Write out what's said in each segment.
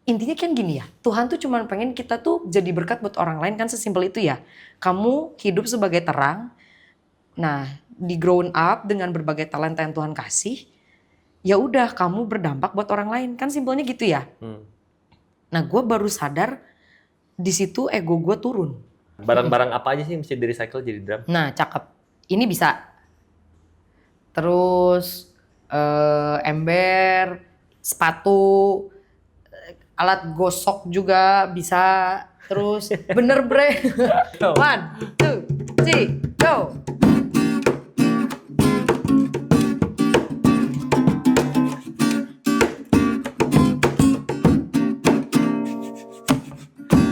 intinya kan gini ya, Tuhan tuh cuma pengen kita tuh jadi berkat buat orang lain kan, sesimpel itu ya. Kamu hidup sebagai terang, nah di grown up dengan berbagai talenta yang Tuhan kasih, ya udah kamu berdampak buat orang lain kan, simpelnya gitu ya. Nah gue baru sadar di situ ego gue turun. Barang-barang apa aja sih yang mesti di recycle jadi drum? Nah cakep, ini bisa. Terus ember, sepatu, alat gosok juga bisa. Terus bener bre. 1, 2, 3, go.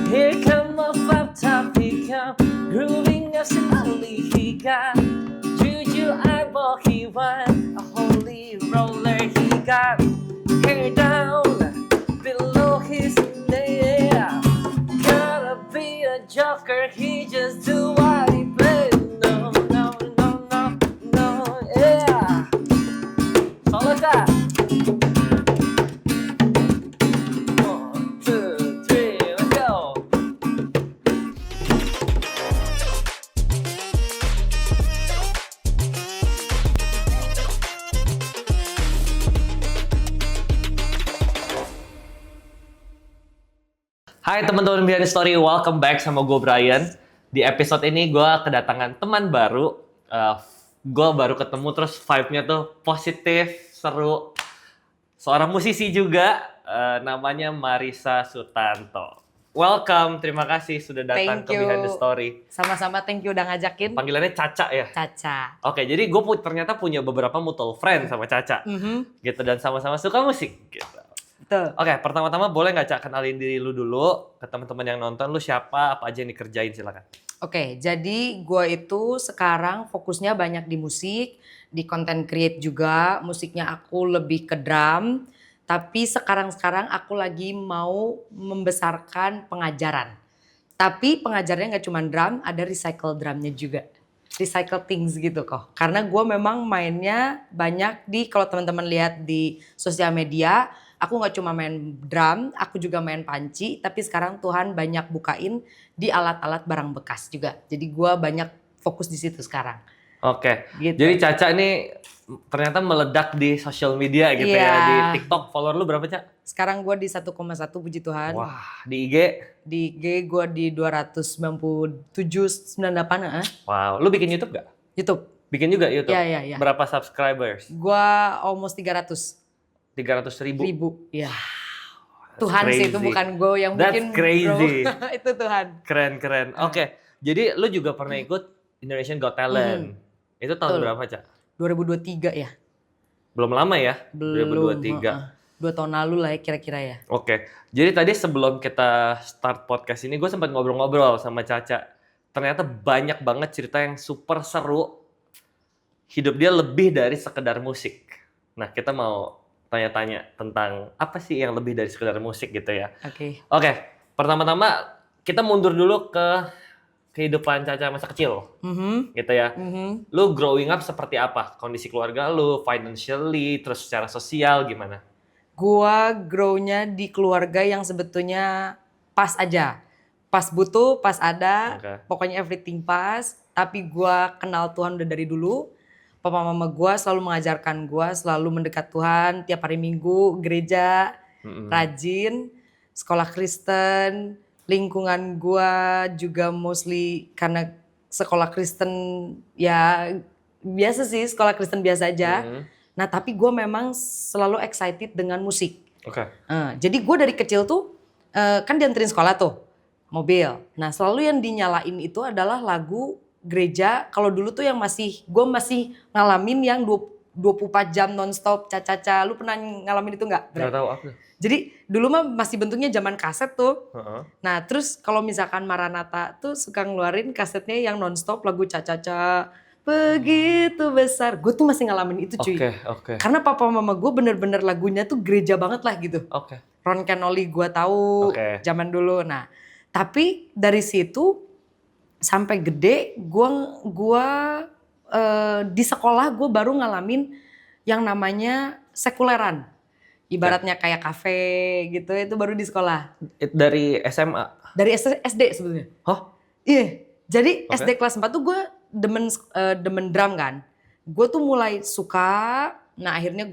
Here come my flap top, he come grooving us in holy he got Juju eyeball, he want a holy roller, he got hair down below his neck. Gotta be a joker, he just do what he play. No, no, no, no, no, yeah. Solo kak. 1, 2, 3, let's go. Hai teman-teman Behind the Story, welcome back sama gue Brian. Di episode ini gue kedatangan teman baru. Gue baru ketemu terus vibe-nya tuh positif, seru. Seorang musisi juga, namanya Marissa Sutanto. Welcome, terima kasih sudah datang Thank ke you. Behind the Story. Sama-sama, thank you udah ngajakin. Panggilannya Caca ya? Caca. Oke, jadi gue ternyata punya beberapa mutual friend sama Caca. Gitu, dan sama-sama suka musik. Gitu. Betul. Oke, pertama-tama boleh nggak Cak kenalin diri lu dulu ke teman-teman yang nonton, lu siapa, apa aja yang dikerjain, silakan. Oke, jadi gue itu sekarang fokusnya banyak di musik, di content create juga. Musiknya aku lebih ke drum, tapi sekarang aku lagi mau membesarkan pengajaran. Tapi pengajarnya nggak cuma drum, ada recycle drumnya juga. Recycle things gitu kok. Karena gue memang mainnya banyak kalau teman-teman lihat di sosial media, aku nggak cuma main drum, aku juga main panci. Tapi sekarang Tuhan banyak bukain di alat-alat barang bekas juga. Jadi gue banyak fokus di situ sekarang. Oke, Gitu. jadi Caca ini ternyata meledak di sosial media gitu ya. Di TikTok follower lu berapa Cak? Sekarang gue di 1,1, puji Tuhan. Wah, di IG? Di IG gue di 297, 98. Wow, lu bikin YouTube gak? YouTube. Bikin juga YouTube? Iya. Berapa subscribers? Gue almost 300. 300.000? Ya. Tuhan crazy. sih, itu bukan gue yang bikin. That's crazy. Bro. Itu Tuhan. Keren. Oke, jadi lu juga pernah ikut Indonesian Got Talent. Itu tahun berapa, Cak? 2023 ya. Belum lama ya? Belum. 2023. 2 tahun lalu lah ya kira-kira ya. Oke, jadi tadi sebelum kita start podcast ini, gue sempat ngobrol-ngobrol sama Caca. Ternyata banyak banget cerita yang super seru. Hidup dia lebih dari sekedar musik. Nah, kita mau tanya-tanya tentang apa sih yang lebih dari sekedar musik gitu ya. Oke, pertama-tama kita mundur dulu ke kehidupan Caca masa kecil. Gitu ya. Lu growing up seperti apa? Kondisi keluarga lu, financially, terus secara sosial gimana? Gua grow-nya di keluarga yang sebetulnya pas aja. Pas butuh, pas ada, pokoknya everything pas. Tapi gua kenal Tuhan udah dari dulu. Papa mama gua selalu mengajarkan gua selalu mendekat Tuhan. Tiap hari Minggu gereja, rajin, sekolah Kristen. Lingkungan gua juga mostly karena sekolah Kristen ya biasa sih, sekolah Kristen biasa aja. Nah tapi gue memang selalu excited dengan musik. Jadi gue dari kecil tuh kan dianterin sekolah tuh mobil. Nah selalu yang dinyalain itu adalah lagu gereja. Kalau dulu tuh yang gue masih ngalamin yang 24 jam nonstop Caca. Lu pernah ngalamin itu nggak? Nggak tahu apa. Jadi dulu mah masih bentuknya zaman kaset tuh. Nah terus kalau misalkan Maranatha tuh suka ngeluarin kasetnya yang nonstop lagu Caca. Begitu besar, gue tuh masih ngalamin itu cuy. Karena papa mama gue bener-bener lagunya tuh gereja banget lah gitu. Ron Kenoly gue tahu zaman dulu. Nah, tapi dari situ sampai gede, gue di sekolah gue baru ngalamin yang namanya sekuleran. Ibaratnya kayak kafe gitu, itu baru di sekolah. Dari SMA? Dari SD sebetulnya. Hah? Iya, jadi Oke. SD kelas 4 tuh gue demen drum kan. Gue tuh mulai suka, nah akhirnya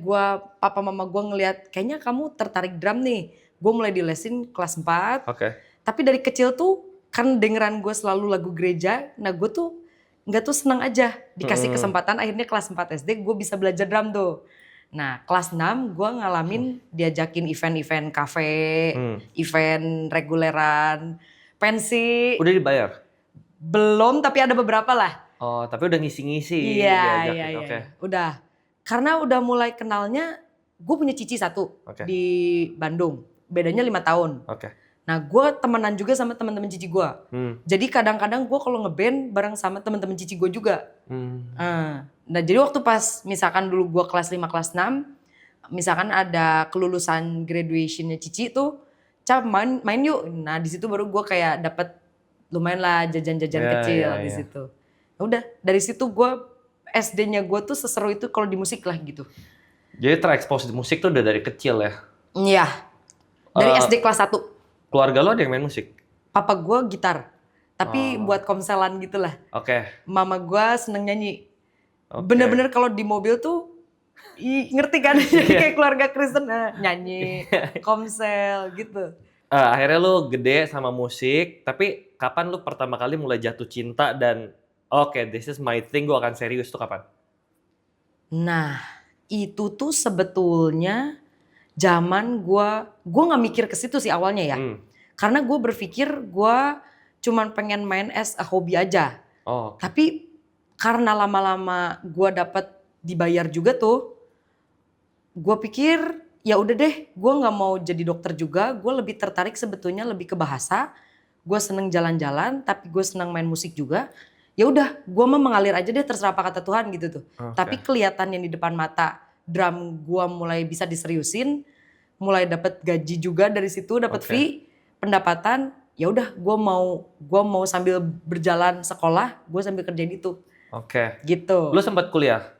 papa mama gue ngelihat kayaknya kamu tertarik drum nih. Gue mulai dilesin kelas 4. Oke. Tapi dari kecil tuh kan dengeran gue selalu lagu gereja, nah gue tuh nggak tuh senang aja dikasih kesempatan akhirnya kelas 4 SD gue bisa belajar drum tuh. Nah kelas 6 gue ngalamin diajakin event-event kafe, event reguleran, pensi. Udah dibayar? Belum, tapi ada beberapa lah. Oh, tapi udah ngisi-ngisi Iya. diajakin. Oke. Udah. Karena udah mulai kenalnya, gue punya cici satu Oke. di Bandung. Bedanya 5 tahun. Oke. Nah, gue temenan juga sama teman-teman cici gue. Jadi kadang-kadang gue kalau ngeband bareng sama teman-teman cici gue juga. Nah, jadi waktu pas misalkan dulu gue kelas 5, kelas 6, misalkan ada kelulusan graduationnya cici tuh, Cap main yuk. Nah, di situ baru gue kayak dapet lumayan lah jajan-jajan kecil di situ. Udah, dari situ gue SD-nya gue tuh seseru itu kalau di musik lah gitu. Jadi terekspos di musik tuh udah dari kecil ya? Iya. Dari SD kelas 1. Keluarga lo ada yang main musik? Papa gue gitar. Tapi buat komselan gitu lah. Oke. Mama gue seneng nyanyi. Oke. Bener-bener kalau di mobil tuh ngerti kan? Jadi kayak keluarga Kristen nyanyi, komsel gitu. Akhirnya lu gede sama musik, tapi kapan lu pertama kali mulai jatuh cinta dan oke, this is my thing, gue akan serius tuh kapan? Nah, itu tuh sebetulnya zaman gue nggak mikir ke situ sih awalnya ya. Karena gue berpikir gue cuman pengen main as a hobi aja. Oh. Tapi karena lama-lama gue dapet dibayar juga tuh, gue pikir ya udah deh, gue nggak mau jadi dokter juga. Gue lebih tertarik sebetulnya lebih ke bahasa. Gue seneng jalan-jalan, tapi gue seneng main musik juga. Ya udah, gue mah mengalir aja deh, terserah apa kata Tuhan gitu tuh. Tapi kelihatan yang di depan mata drum gue mulai bisa diseriusin, mulai dapat gaji juga dari situ, dapat fee, pendapatan. Ya udah, gue mau sambil berjalan sekolah, gue sambil kerjain itu. Oke. Gitu. Lu sempat kuliah?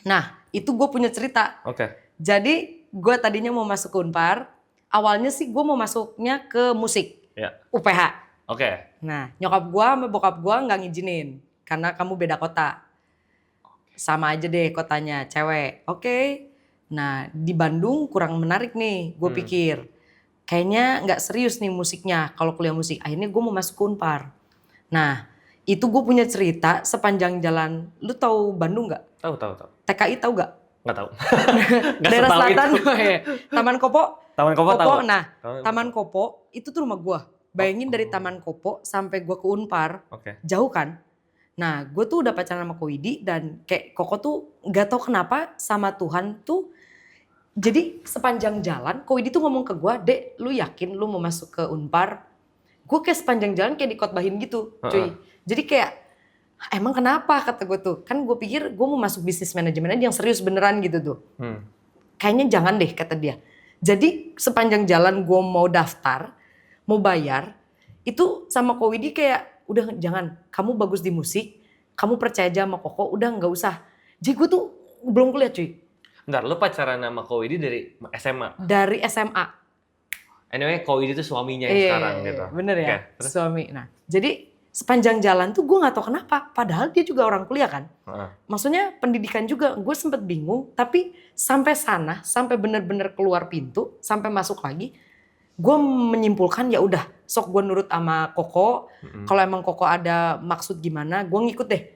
Nah, itu gue punya cerita. Oke. Jadi gue tadinya mau masuk ke Unpar. Awalnya sih gue mau masuknya ke musik, UPH. Oke. Nah, nyokap gue sama bokap gue nggak ngizinin karena kamu beda kota. Sama aja deh kotanya, cewek. Oke. Nah, di Bandung kurang menarik nih, gue pikir. Kayaknya nggak serius nih musiknya kalau kuliah musik. Akhirnya gue mau masuk ke Unpar. Nah, itu gue punya cerita sepanjang jalan. Lu tahu Bandung nggak? Tahu. TKI tahu nggak? Nggak tahu. Daerah selatan. Taman Kopo. Taman Kopo tahu. Nah, Taman Kopo itu tuh rumah gue. Bayangin dari Taman Kopo sampai gue ke Unpar, jauh kan? Nah, gue tuh udah pacaran sama Ko Widi dan kayak Koko tuh gak tau kenapa sama Tuhan tuh. Jadi sepanjang jalan Ko Widi tuh ngomong ke gue, Dek lu yakin lu mau masuk ke Unpar? Gue kayak sepanjang jalan kayak dikotbahin gitu cuy. Jadi kayak emang kenapa kata gue tuh. Kan gue pikir gue mau masuk bisnis manajemen aja yang serius beneran gitu tuh. Kayaknya jangan deh kata dia. Jadi sepanjang jalan gue mau daftar, mau bayar, itu sama Ko Widi kayak udah jangan, kamu bagus di musik, kamu percaya aja sama Koko, udah nggak usah. Jadi gue tuh belum kuliah cuy. Bentar, lu pacaran sama Ko Widi dari SMA? Dari SMA. Anyway, Ko Widi tuh suaminya yang sekarang gitu. Bener ya, suami. Nah, jadi sepanjang jalan tuh gue gak tahu kenapa, padahal dia juga orang kuliah kan. Maksudnya pendidikan juga, gue sempet bingung, tapi sampai sana, sampai bener-bener keluar pintu, sampai masuk lagi, gue menyimpulkan ya udah, sok gue nurut sama Koko. Kalau emang Koko ada maksud gimana, gue ngikut deh.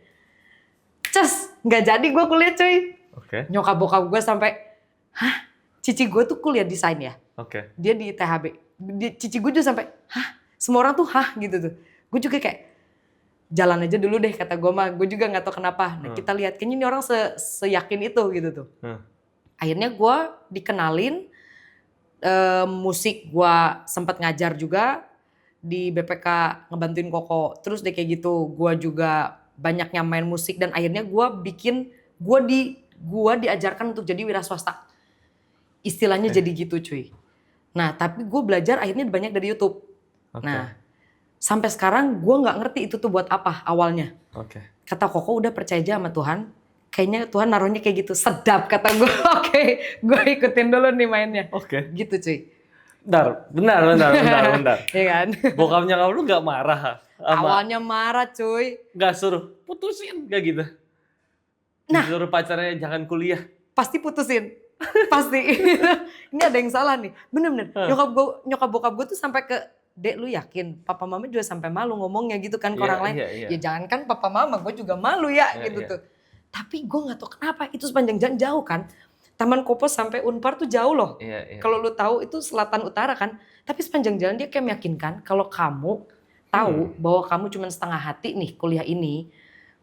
Ces, nggak jadi gue kuliah cuy. Nyokap bokap gue sampai, hah, cici gue tuh kuliah desain ya. Dia di THB. Cici gue juga sampai, hah, semua orang tuh hah gitu tuh. Gue juga kayak jalan aja dulu deh kata gue mah. Gue juga nggak tahu kenapa. Nah kita lihat kayaknya ini orang seyakin itu gitu tuh. Akhirnya gue dikenalin. Musik gue sempat ngajar juga di BPK ngebantuin Koko. Terus deh kayak gitu gue juga banyak main musik dan akhirnya gue diajarkan untuk jadi wira swasta. Istilahnya jadi gitu cuy. Nah tapi gue belajar akhirnya banyak dari YouTube. Nah sampai sekarang gue nggak ngerti itu tuh buat apa awalnya. Kata Koko udah percaya aja sama Tuhan. kayaknya Tuhan naruhnya kayak gitu, sedap kata gue. Oke, gue ikutin dulu nih mainnya. Oke. Gitu cuy. Benar. Iya kan? Bokap nyokap lu nggak marah? Awalnya marah cuy. Nggak suruh putusin, nggak gitu? Nah. Disuruh pacarnya jangan kuliah. Pasti putusin. Pasti. Ini ada yang salah nih. Bener-bener. Nyokap bokap gue tuh sampai ke, Dek lu yakin? Papa mama juga sampai malu ngomongnya gitu kan ke orang lain. Iya. Ya jangan kan papa mama, gue juga malu ya gitu tuh. Tapi gue gak tahu kenapa itu sepanjang jalan jauh kan. Taman Kopo sampai Unpar tuh jauh loh. Iya. Kalau lu tahu itu selatan utara kan. Tapi sepanjang jalan dia kayak meyakinkan kalau kamu tahu bahwa kamu cuma setengah hati nih kuliah ini.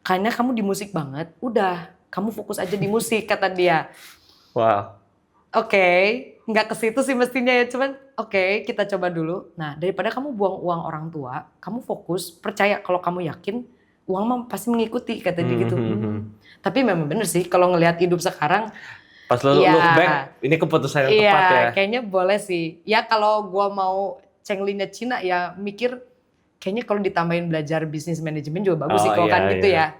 Karena kamu di musik banget, udah kamu fokus aja di musik kata dia. Wow. Oke, nggak ke situ sih mestinya ya, cuman oke, kita coba dulu. Nah, daripada kamu buang uang orang tua, kamu fokus, percaya kalau kamu yakin, uang mah pasti mengikuti, kata dia gitu. Tapi memang bener sih, kalau ngelihat hidup sekarang, pas lo look back, ini keputusan yang tepat ya? Kayaknya boleh sih. Ya kalau gua mau cenglinnya Cina ya mikir, kayaknya kalau ditambahin belajar bisnis manajemen juga bagus sih kalau kan gitu ya.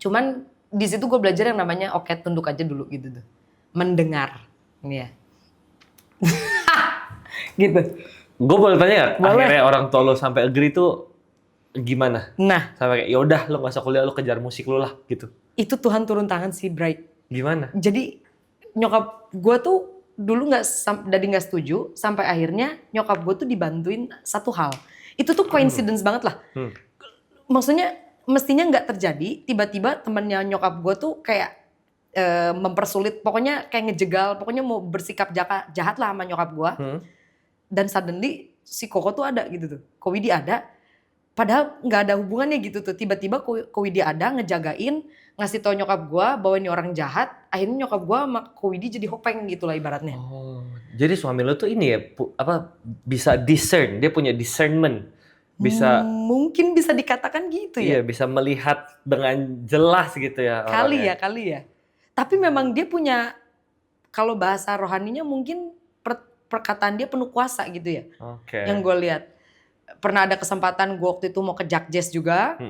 Cuman di situ gue belajar yang namanya oke tunduk aja dulu gitu tuh. Mendengar. Iya. Gitu. Gue boleh tanya gak? Boleh. Akhirnya orang tua lo sampai agree tuh gimana? Nah. Sampai kayak yaudah lo gak usah kuliah, lo kejar musik lo lah gitu. Itu Tuhan turun tangan sih Bright. Gimana? Jadi nyokap gue tuh dulu dari gak setuju. Sampai akhirnya nyokap gue tuh dibantuin satu hal. Itu tuh coincidence banget lah. Maksudnya mestinya gak terjadi. Tiba-tiba temennya nyokap gue tuh kayak mempersulit, pokoknya kayak ngejegal, pokoknya mau bersikap jahat lah sama nyokap gua. Dan suddenly si Koko tuh ada gitu tuh, Ko Widi ada, padahal nggak ada hubungannya gitu tuh. Tiba-tiba Ko Widi ada ngejagain, ngasih tau nyokap gua bahwa ini orang jahat. Akhirnya nyokap gua sama Ko Widi jadi hopeng gitu lah ibaratnya. Oh, jadi suami lo tuh ini ya, bisa discern, dia punya discernment. Bisa mungkin bisa dikatakan gitu ya. Iya, bisa melihat dengan jelas gitu ya. Kali ya. Tapi memang dia punya, kalau bahasa rohaninya mungkin perkataan dia penuh kuasa gitu ya. Oke. Yang gue lihat. Pernah ada kesempatan gue waktu itu mau ke Jak Jazz juga.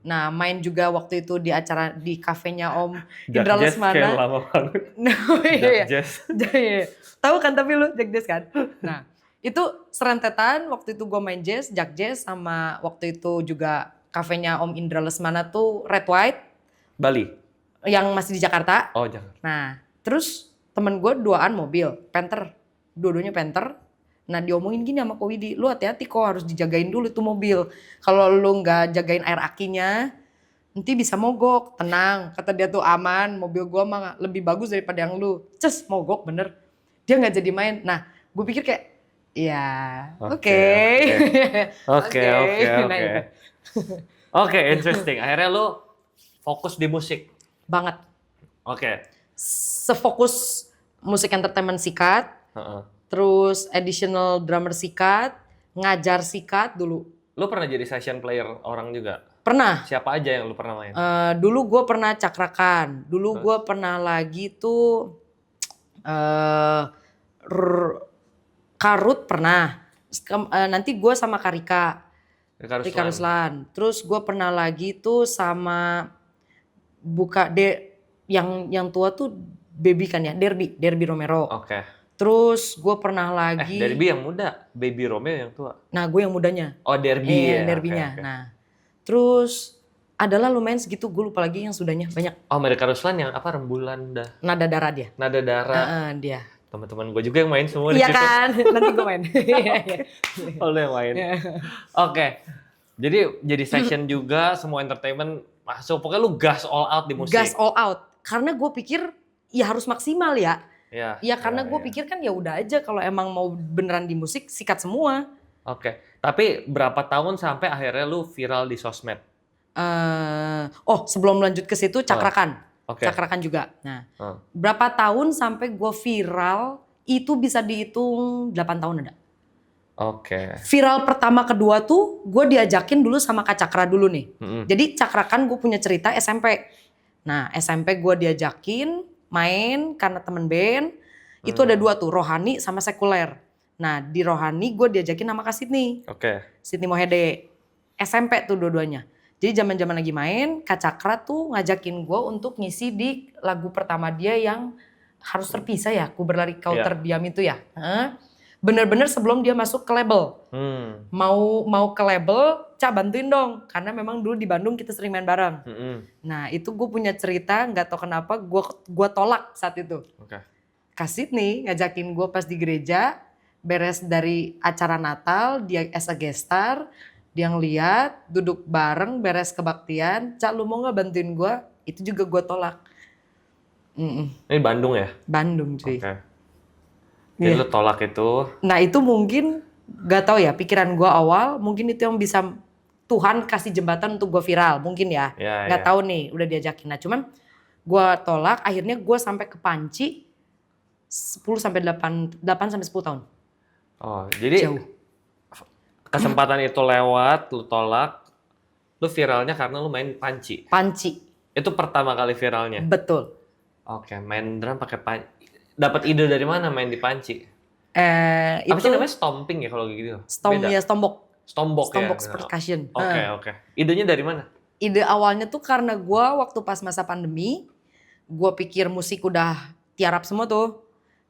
Nah main juga waktu itu di acara di kafenya Om Indra Lesmana. Jak Jazz kayak lama banget. Jak Jazz. Tahu kan tapi lu Jak Jazz kan? Nah itu serentetan waktu itu gue main jazz, Jak Jazz sama waktu itu juga kafenya Om Indra Lesmana tuh Red White. Bali? Yang masih di Jakarta. Oh Jakarta. Nah terus temen gue duaan mobil, Panther. Dua-duanya Panther. Nah diomongin gini sama Ko Widi, lu hati-hati kok harus dijagain dulu tuh mobil. Kalau lu nggak jagain air akinya, nanti bisa mogok. Tenang, kata dia tuh aman, mobil gua mah lebih bagus daripada yang lu. Ces, mogok bener. Dia nggak jadi main. Nah gue pikir kayak, ya oke. Oke, interesting. Akhirnya lu fokus di musik. Banget. Oke. Sefokus musik entertainment sikat. Terus additional drummer sikat, ngajar sikat dulu. Lu pernah jadi session player orang juga? Pernah. Siapa aja yang lu pernah main? Dulu gue pernah cakrakan. Dulu gue pernah lagi tuh Karut pernah. Nanti gue sama Rika Ruslan. Terus gue pernah lagi tuh sama yang tua tuh Baby kan ya, Derby Romero. Oke. Terus gue pernah lagi. Derby yang muda, Baby Romeo yang tua. Nah gue yang mudanya. Oh Derby ya. Derbynya. Okay. Nah terus adalah lumayan segitu, gue lupa lagi yang sudahnya banyak. Oh Rika Ruslan yang apa, Rembulan dah. Nada Darah dia. Nada Darah. Dia. Teman-teman gue juga yang main semua di situ. Iya kan, nanti gue main. Oh lu yang main. Oke. Jadi session juga, semua entertainment masuk. Pokoknya lu gas all out di musik. Gas all out. Karena gue pikir ya harus maksimal ya. Ya karena gue pikir kan ya udah aja kalau emang mau beneran di musik sikat semua. Oke. Tapi berapa tahun sampai akhirnya lu viral di sosmed? Sebelum lanjut ke situ cakrakan. Okay. Cakrakan juga. Nah, berapa tahun sampai gue viral itu bisa dihitung 8 tahun ada. Oke. Viral pertama kedua tuh gue diajakin dulu sama Kak Cakra dulu nih. Jadi cakrakan gue punya cerita SMP. Nah SMP gue diajakin main karena temen band. Itu ada 2 tuh, rohani sama sekuler. Nah di rohani gue diajakin sama Kak Sydney. Oke. Sydney Mohede. SMP tuh dua-duanya. Jadi zaman-zaman lagi main, Kak Cakra tuh ngajakin gue untuk ngisi di lagu pertama dia yang harus terpisah ya, Ku Berlari Kau Terdiam itu ya. Bener-bener sebelum dia masuk ke label. Mau ke label, Cak bantuin dong. Karena memang dulu di Bandung kita sering main bareng. Nah itu gue punya cerita, gak tau kenapa gue tolak saat itu. Kak Sydney ngajakin gue pas di gereja, beres dari acara Natal, dia as a guest star. Dia ngeliat, duduk bareng, beres kebaktian, Cak lu mau gak bantuin gue? Itu juga gue tolak. Ini Bandung ya? Bandung cuy. Jadi lu tolak itu. Nah itu mungkin, gak tahu ya, pikiran gue awal, mungkin itu yang bisa Tuhan kasih jembatan untuk gue viral, mungkin ya. Gak tahu nih, udah diajakin. Nah cuman gue tolak, akhirnya gue sampai ke Panci 8 sampai 10 tahun. Oh, jadi jauh. Kesempatan itu lewat, lu tolak, lu viralnya karena lu main Panci. Panci. Itu pertama kali viralnya. Betul. Oke, main drum pakai Panci. Dapat ide dari mana main di Panci? Apa sih namanya stomping ya kalau gitu? Stombok. Stombok ya. Percussion. Oke. Idenya dari mana? Ide awalnya tuh karena gue waktu pas masa pandemi, gue pikir musik udah tiarap semua tuh.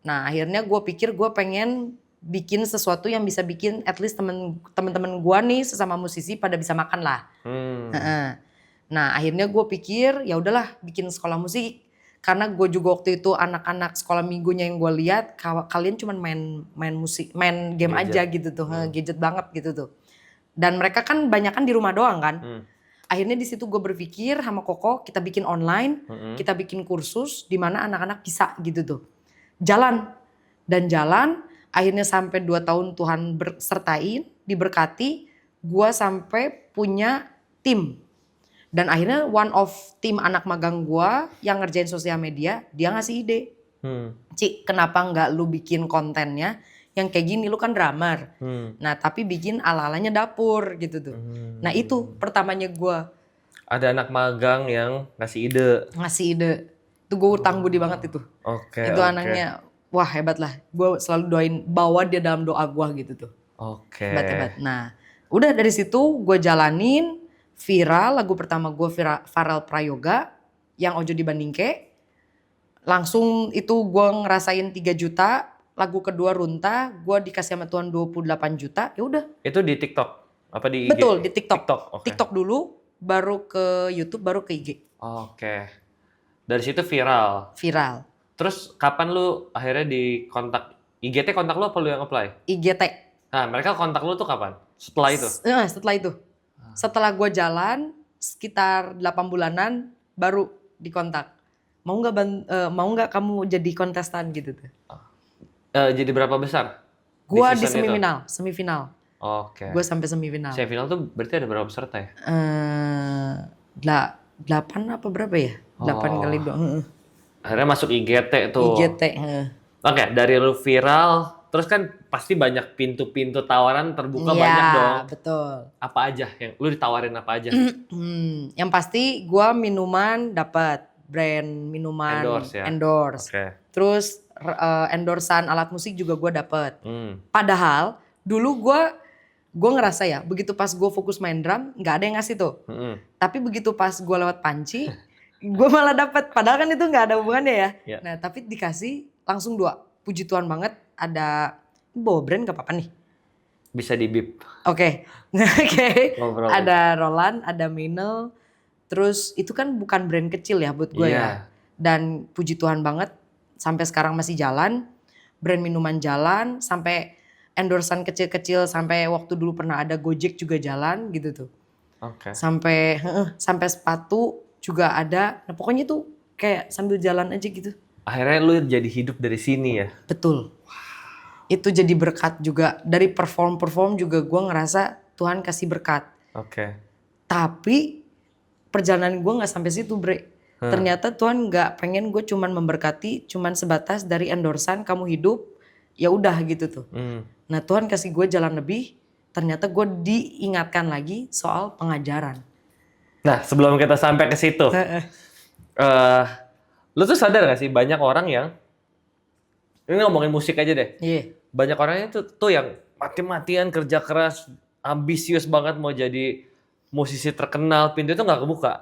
Nah akhirnya gue pikir gue pengen bikin sesuatu yang bisa bikin at least temen-temen gue nih sesama musisi pada bisa makan lah. Nah akhirnya gue pikir ya udahlah bikin sekolah musik. Karena gue juga waktu itu anak-anak sekolah minggunya yang gue lihat kalian cuma main musik, main game gadget aja gitu tuh, gadget banget gitu tuh. Dan mereka kan banyak kan di rumah doang kan. Akhirnya di situ gue berpikir sama Koko kita bikin online, kita bikin kursus di mana anak-anak bisa gitu tuh. Jalan. Akhirnya sampai 2 tahun Tuhan sertain, diberkati, gue sampai punya tim. Dan akhirnya one of tim anak magang gue yang ngerjain sosial media, dia ngasih ide. Ci, kenapa nggak lu bikin kontennya yang kayak gini, lu kan drummer. Nah tapi bikin ala-alanya dapur gitu tuh. Nah itu pertamanya gue. Ada anak magang yang ngasih ide. Itu gue utang budi banget itu. Itu anaknya. Wah hebat lah, gue selalu doain bawa dia dalam doa gue gitu tuh. Hebat. Nah udah dari situ gue jalanin viral, lagu pertama gue Farel Prayoga yang Ojo Dibandingke. Langsung itu gue ngerasain 3 juta, lagu kedua Runta, gue dikasih sama Tuhan 28 juta, ya udah. Itu di TikTok? Apa di IG? Betul, di TikTok. TikTok dulu, baru ke YouTube, baru ke IG. Dari situ viral? Viral. Terus kapan lu akhirnya dikontak? IGT kontak lu apa lu yang apply? IGT. Nah mereka kontak lu tuh kapan? Setelah itu? Setelah itu. Setelah gue jalan sekitar 8 bulanan baru dikontak. Mau nggak kamu jadi kontestan gitu tuh? Jadi berapa besar? Gue di semifinal. Gue sampai semifinal. Semifinal tuh berarti ada berapa peserta ya? 8 apa berapa ya? 8 kali 2. Akhirnya masuk IGT tuh. Oke, dari lu viral, terus kan pasti banyak pintu-pintu tawaran terbuka banyak dong. Iya, betul. Apa aja yang lu ditawarin apa aja? Yang pasti gue minuman dapat, brand minuman endorse. Terus endorsean alat musik juga gue dapat. Padahal dulu gue ngerasa ya, begitu pas gue fokus main drum nggak ada yang ngasih tuh. Tapi begitu pas gue lewat Panci, gue malah dapat. Padahal kan itu nggak ada hubungannya ya. Nah tapi dikasih langsung 2. Puji Tuhan banget. Ada bawa brand gak apa-apa nih. Bisa di bip. Oke. Ada Roland, ada Minel. Terus itu kan bukan brand kecil ya buat gue ya. Dan puji Tuhan banget sampai sekarang masih jalan. Brand minuman jalan, sampai endorsean kecil-kecil, sampai waktu dulu pernah ada Gojek juga jalan gitu tuh. Sampai sepatu juga ada. Nah pokoknya tuh kayak sambil jalan aja gitu. Akhirnya lu jadi hidup dari sini ya? Betul. Itu jadi berkat juga. Dari perform juga gue ngerasa Tuhan kasih berkat. Tapi perjalanan gue gak sampai situ Bre. Ternyata Tuhan gak pengen gue cuman memberkati, cuman sebatas dari endorsan kamu hidup, ya udah gitu tuh. Nah Tuhan kasih gue jalan lebih, ternyata gue diingatkan lagi soal pengajaran. Nah sebelum kita sampai ke situ, lu tuh sadar gak sih banyak orang yang, ini ngomongin musik aja deh. Banyak orang itu tuh yang mati-matian kerja keras, ambisius banget mau jadi musisi terkenal, pintu itu nggak kebuka.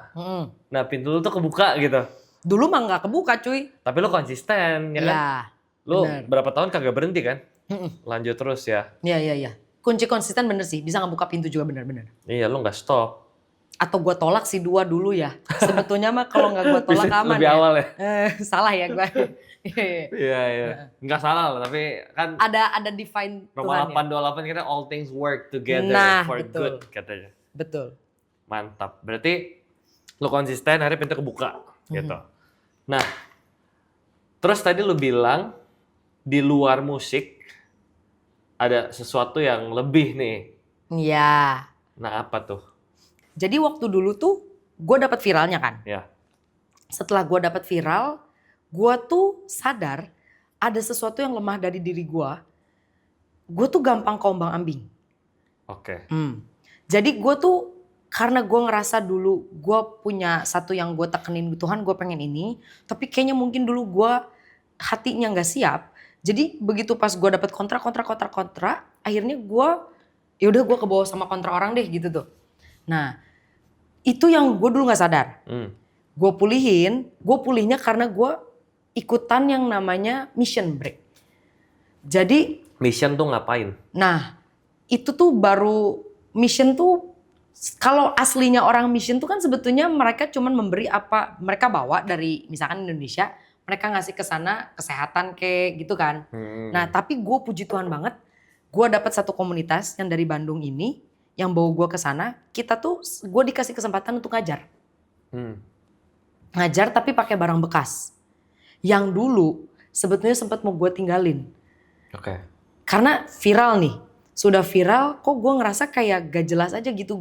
Nah, pintu lu tuh kebuka gitu. Dulu mah nggak kebuka cuy. Tapi lu konsisten, ya kan? Ya, Lu bener. berapa tahun kagak berhenti kan? Lanjut terus ya. Iya. Kunci konsisten bener sih, bisa ngebuka pintu juga bener-bener. Iya, lu nggak stop. Atau gue tolak si 2 dulu ya. Sebetulnya mah kalau nggak gue tolak aman lebih ya. awal ya. Salah ya gue. Iya. Nggak salah lah, tapi kan Ada define Roma Tuhan ya. 828 kita all things work together Nah, for betul. good katanya. Betul. Mantap. Berarti lu konsisten, akhirnya pintu kebuka gitu. Nah, terus tadi lu bilang di luar musik ada sesuatu yang lebih nih. Iya. Nah, apa tuh? Jadi waktu dulu tuh gue dapat viralnya kan. Ya. Setelah gue dapat viral, gue tuh sadar ada sesuatu yang lemah dari diri gue. Gue tuh gampang keumbang-ambing. Oke. Jadi gue tuh karena gue ngerasa dulu gue punya satu yang gue tekenin, Tuhan gue pengen ini, tapi kayaknya mungkin dulu gue hatinya nggak siap. Jadi begitu pas gue dapet kontrak, akhirnya gue yaudah gue kebawa sama kontrak orang deh gitu tuh. Nah itu yang gue dulu nggak sadar. Gue pulihnya karena gue ikutan yang namanya mission break. Jadi Mission tuh ngapain? nah itu tuh baru mission tuh. Kalau aslinya orang mission tuh kan sebetulnya mereka cuman memberi apa mereka bawa dari misalkan Indonesia, mereka ngasih ke sana kesehatan kayak gitu kan. Nah tapi gue puji Tuhan banget, gue dapat satu komunitas yang dari Bandung ini, yang bawa gue ke sana, kita tuh gue dikasih kesempatan untuk ngajar. Ngajar tapi pakai barang bekas. Yang dulu sebetulnya sempat mau gue tinggalin. Oke. Karena viral nih. Sudah viral, kok gue ngerasa kayak gak jelas aja gitu.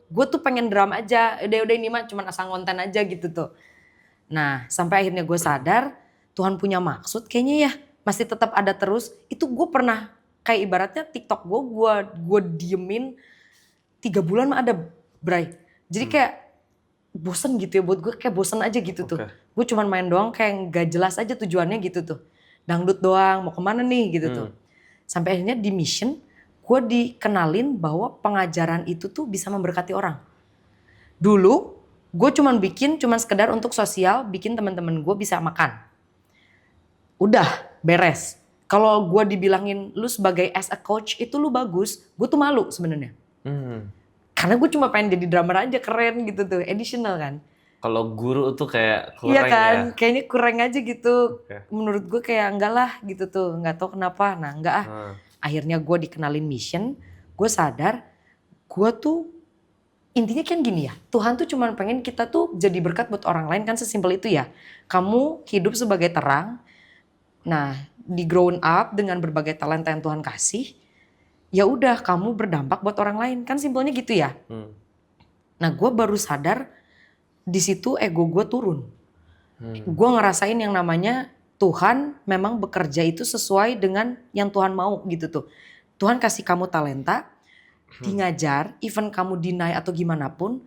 Gue tuh pengen drum aja, udah ini mah cuma asal konten aja gitu tuh. Nah sampai akhirnya gue sadar, Tuhan punya maksud kayaknya ya. Masih tetap ada terus. Itu gue pernah, kayak ibaratnya TikTok gue diemin 3 bulan mah ada, Bray. Jadi kayak bosen gitu ya buat gue, kayak bosen aja gitu tuh. Gue cuman main doang kayak gak jelas aja tujuannya gitu tuh. Dangdut doang, mau kemana nih gitu tuh. Sampai akhirnya di mission, gue dikenalin bahwa pengajaran itu tuh bisa memberkati orang. Dulu gue cuman sekedar untuk sosial, bikin teman-teman gue bisa makan. Udah beres. Kalau gue dibilangin lu sebagai as a coach itu lu bagus, gue tuh malu sebenarnya. Karena gue cuma pengen jadi drummer aja, keren gitu tuh, additional kan. Kalau guru tuh kayak kurang iya kan, ya. kayaknya kurang aja gitu. Menurut gue kayak enggak lah gitu tuh, nggak tahu kenapa. Nah enggak Akhirnya gue dikenalin mission, gue sadar gue tuh intinya kan gini ya, Tuhan tuh cuma pengen kita tuh jadi berkat buat orang lain kan, sesimpel itu ya. Kamu hidup sebagai terang, nah di grown up dengan berbagai talenta yang Tuhan kasih, ya udah kamu berdampak buat orang lain, kan simpelnya gitu ya. Nah gue baru sadar di situ ego gue turun. Gue ngerasain yang namanya Tuhan memang bekerja itu sesuai dengan yang Tuhan mau gitu tuh. Tuhan kasih kamu talenta, di ngajar, even kamu deny atau gimana pun,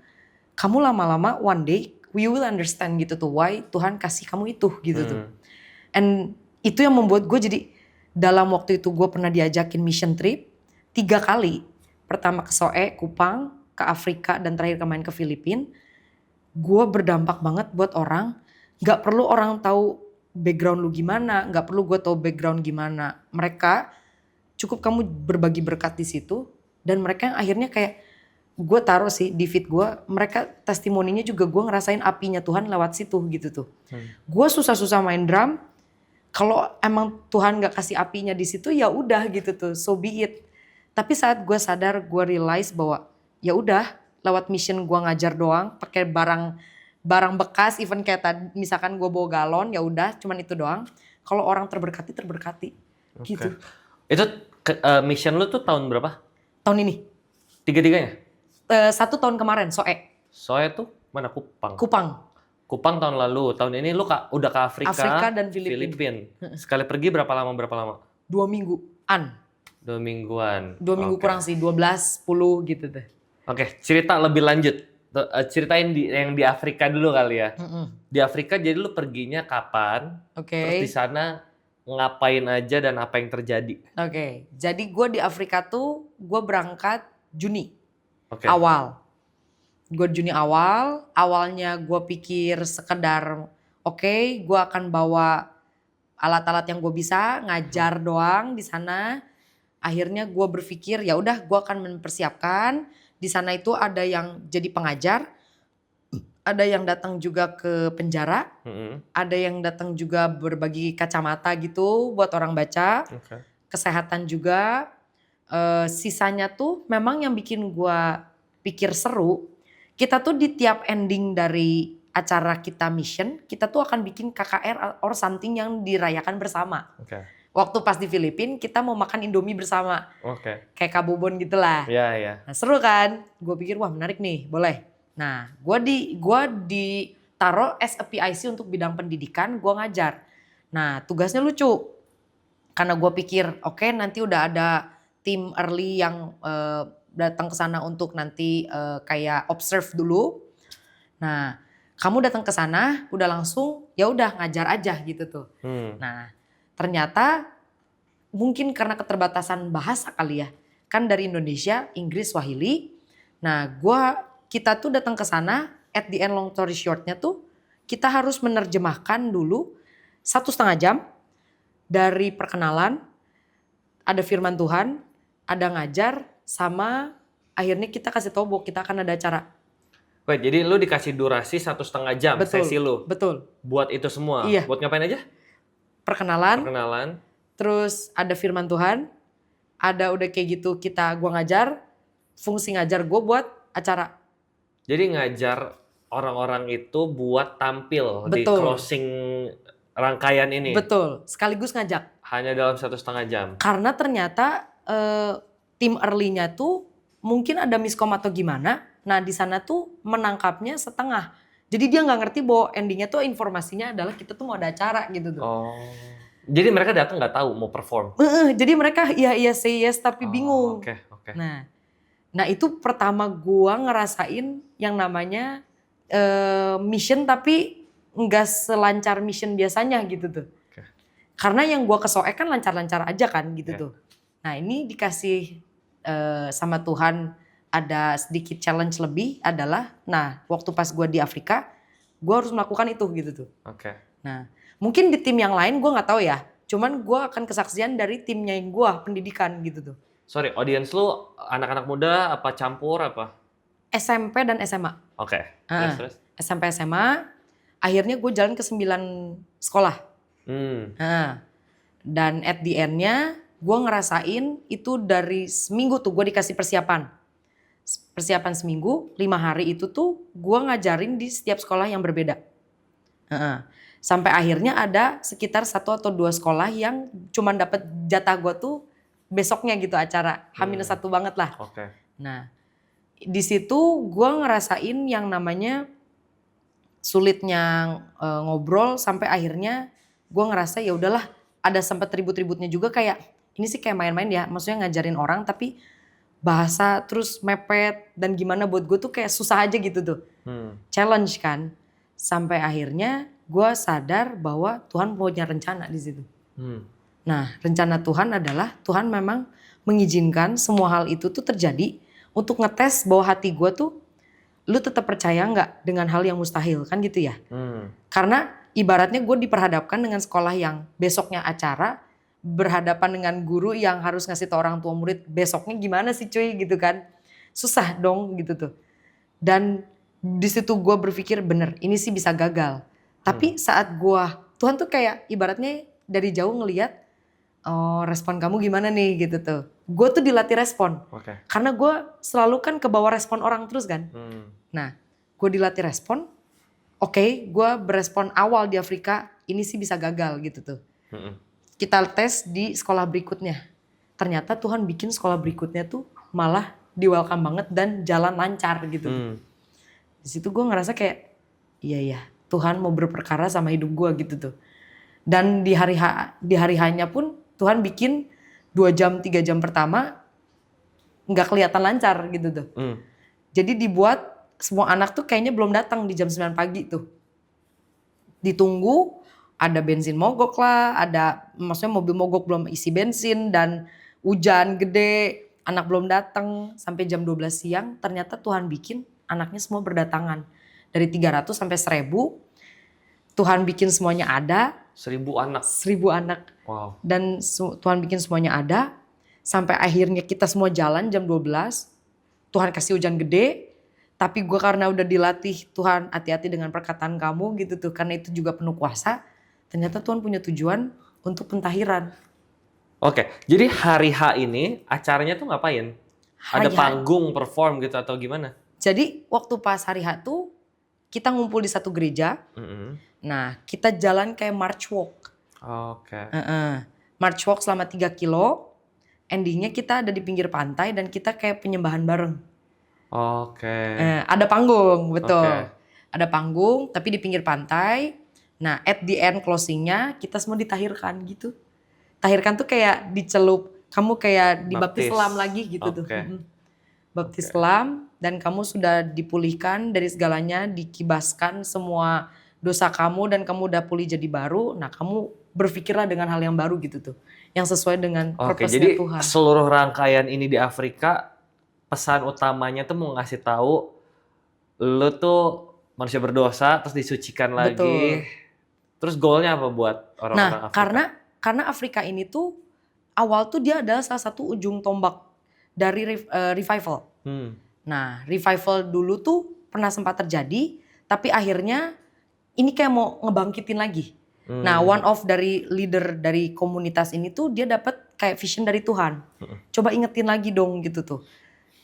kamu lama-lama one day we will understand gitu tuh why Tuhan kasih kamu itu gitu tuh. And itu yang membuat gue jadi, dalam waktu itu gue pernah diajakin mission trip 3 kali. Pertama ke Soe, Kupang, ke Afrika, dan terakhir main ke Filipina. Gue berdampak banget buat orang. Gak perlu orang tahu background lu gimana, gak perlu gue tahu background gimana. Mereka cukup kamu berbagi berkat di situ, dan mereka yang akhirnya kayak gue taruh sih di feed gue, mereka testimoninya juga gue ngerasain apinya Tuhan lewat situ gitu tuh. Gue susah-susah main drum, kalau emang Tuhan gak kasih apinya di situ ya udah gitu tuh, so be it. Tapi saat gue sadar, gue realize bahwa ya udah lewat mission gue ngajar doang, pakai barang bekas, even kayak tadi misalkan gue bawa galon, ya udah cuman itu doang. Kalau orang terberkati gitu. Itu mission lu tuh tahun berapa? Tahun ini. Tiga-tiganya? 1 tahun kemarin, Soe tuh mana? Kupang. Kupang tahun lalu. Tahun ini lu udah ke Afrika dan Filipina. Sekali pergi berapa lama? 2 mingguan. 2 mingguan. 2 minggu kurang sih, 12, 10 gitu deh. Oke, cerita lebih lanjut. Ceritain yang di Afrika dulu kali ya. Di Afrika jadi lu perginya kapan? Terus di sana ngapain aja dan apa yang terjadi? Jadi gue di Afrika tuh gue berangkat Juni awal. Gue Juni awalnya gue pikir sekedar oke, gue akan bawa alat-alat yang gue bisa, ngajar doang di sana. Akhirnya gue berpikir ya udah gue akan mempersiapkan. Di sana itu ada yang jadi pengajar, ada yang datang juga ke penjara, ada yang datang juga berbagi kacamata gitu buat orang baca, kesehatan juga. Sisanya tuh memang yang bikin gue pikir seru, kita tuh di tiap ending dari acara kita mission, kita tuh akan bikin KKR or something yang dirayakan bersama. Waktu pas di Filipina kita mau makan Indomie bersama. Kayak kabobon gitu lah. Nah, seru kan? Gue pikir wah menarik nih, boleh. Nah, gue ditaruh as a PIC untuk bidang pendidikan, gue ngajar. Nah, tugasnya lucu. Karena gue pikir oke, nanti udah ada tim early yang datang ke sana untuk nanti kayak observe dulu. Nah, kamu datang ke sana udah langsung ya udah ngajar aja gitu tuh. Nah, ternyata mungkin karena keterbatasan bahasa kali ya. Kan dari Indonesia, Inggris, Swahili. Nah, kita tuh datang ke sana, at the end long story short-nya tuh kita harus menerjemahkan dulu 1,5 jam dari perkenalan, ada firman Tuhan, ada ngajar, sama akhirnya kita kasih tahu bahwa kita akan ada acara. Wait, jadi lu dikasih durasi 1,5 jam sesi lu? Betul. Buat itu semua? Iya. Buat ngapain aja? Perkenalan. Terus ada firman Tuhan, ada udah kayak gitu gua ngajar, fungsi ngajar gue buat acara. Jadi ngajar orang-orang itu buat tampil di closing rangkaian ini? Betul, sekaligus ngajak. Hanya dalam 1,5 jam? Karena ternyata tim early-nya tuh mungkin ada miskom atau gimana, nah di sana tuh menangkapnya setengah. Jadi dia nggak ngerti bahwa endingnya tuh informasinya adalah kita tuh mau ada acara gitu tuh. Jadi mereka datang nggak tahu mau perform? Jadi mereka iya say yes tapi bingung. Nah itu pertama gua ngerasain yang namanya mission tapi nggak selancar mission biasanya gitu tuh. Karena yang gua kesoek kan lancar-lancar aja kan gitu tuh. Nah ini dikasih sama Tuhan ada sedikit challenge lebih adalah, nah waktu pas gua di Afrika, gua harus melakukan itu gitu tuh. Nah mungkin di tim yang lain gua nggak tahu ya, cuman gua akan kesaksian dari timnya yang gua pendidikan gitu tuh. Sorry, audience lu anak-anak muda apa campur apa? SMP dan SMA. Terus? SMP SMA, akhirnya gue jalan ke 9 sekolah. Dan at the end-nya gue ngerasain itu dari seminggu tuh gue dikasih persiapan. Persiapan seminggu, 5 hari itu tuh gue ngajarin di setiap sekolah yang berbeda. Sampai akhirnya ada sekitar 1 atau 2 sekolah yang cuman dapat jatah gue tuh besoknya gitu acara. H-1 banget lah. Nah, di situ gue ngerasain yang namanya sulitnya ngobrol sampai akhirnya gue ngerasa ya udahlah, ada sempat ribut-ributnya juga kayak ini sih kayak main-main ya, maksudnya ngajarin orang tapi bahasa terus mepet dan gimana buat gue tuh kayak susah aja gitu tuh. Challenge kan. Sampai akhirnya gue sadar bahwa Tuhan punya rencana di situ. Nah, rencana Tuhan adalah Tuhan memang mengizinkan semua hal itu tuh terjadi untuk ngetes bahwa hati gue tuh, lu tetap percaya nggak dengan hal yang mustahil kan gitu ya? Karena ibaratnya gue diperhadapkan dengan sekolah yang besoknya acara, berhadapan dengan guru yang harus ngasih tau orang tua murid besoknya gimana sih cuy gitu kan? Susah dong gitu tuh. Dan di situ gue berpikir bener ini sih bisa gagal. Tapi saat Tuhan tuh kayak ibaratnya dari jauh ngelihat, oh respon kamu gimana nih gitu tuh. Gue tuh dilatih respon. Karena gue selalu kan kebawa respon orang terus kan. Nah gue dilatih respon. Gue berespon awal di Afrika ini sih bisa gagal gitu tuh. Kita tes di sekolah berikutnya. Ternyata Tuhan bikin sekolah berikutnya tuh malah di-welcome banget dan jalan lancar gitu. Di situ gue ngerasa kayak iya Tuhan mau berperkara sama hidup gue gitu tuh. Dan di hari H-nya pun Tuhan bikin 2 jam 3 jam pertama nggak kelihatan lancar gitu tuh. Jadi dibuat semua anak tuh kayaknya belum datang di jam 9 pagi tuh. Ditunggu, ada bensin mogok lah, maksudnya mobil mogok belum isi bensin dan hujan gede, anak belum datang sampai jam 12 siang. Ternyata Tuhan bikin anaknya semua berdatangan. Dari 300 sampai 1000, Tuhan bikin semuanya ada. 1000 anak? 1000 anak. Wow. Dan Tuhan bikin semuanya ada, sampai akhirnya kita semua jalan jam 12, Tuhan kasih hujan gede, tapi gue karena udah dilatih, Tuhan hati-hati dengan perkataan kamu gitu tuh, karena itu juga penuh kuasa, ternyata Tuhan punya tujuan untuk pentahiran. Oke, jadi hari H ini acaranya tuh ngapain? Ada Hari H. panggung, perform gitu atau gimana? Jadi waktu pas hari H tuh kita ngumpul di satu gereja. Nah kita jalan kayak march walk. Oke. March walk selama 3 kilo. Endingnya kita ada di pinggir pantai dan kita kayak penyembahan bareng. Oke. Ada panggung, betul. Oke. Ada panggung tapi di pinggir pantai. Nah at the end closingnya kita semua ditahirkan gitu. Tahirkan tuh kayak dicelup, kamu kayak dibaptis selam lagi gitu tuh. Baptis selam dan kamu sudah dipulihkan dari segalanya, dikibaskan semua dosa kamu dan kamu udah pulih jadi baru. Nah kamu berpikirlah dengan hal yang baru gitu tuh, yang sesuai dengan purpose-nya Tuhan. Jadi seluruh rangkaian ini di Afrika, pesan utamanya tuh mau ngasih tahu lu tuh manusia berdosa terus disucikan lagi. Betul. Terus goalnya apa buat orang-orang Afrika? Karena Afrika ini tuh awal tuh dia adalah salah satu ujung tombak dari revival. Nah revival dulu tuh pernah sempat terjadi, tapi akhirnya ini kayak mau ngebangkitin lagi. Nah one of dari leader dari komunitas ini tuh dia dapat kayak vision dari Tuhan. Coba ingetin lagi dong gitu tuh.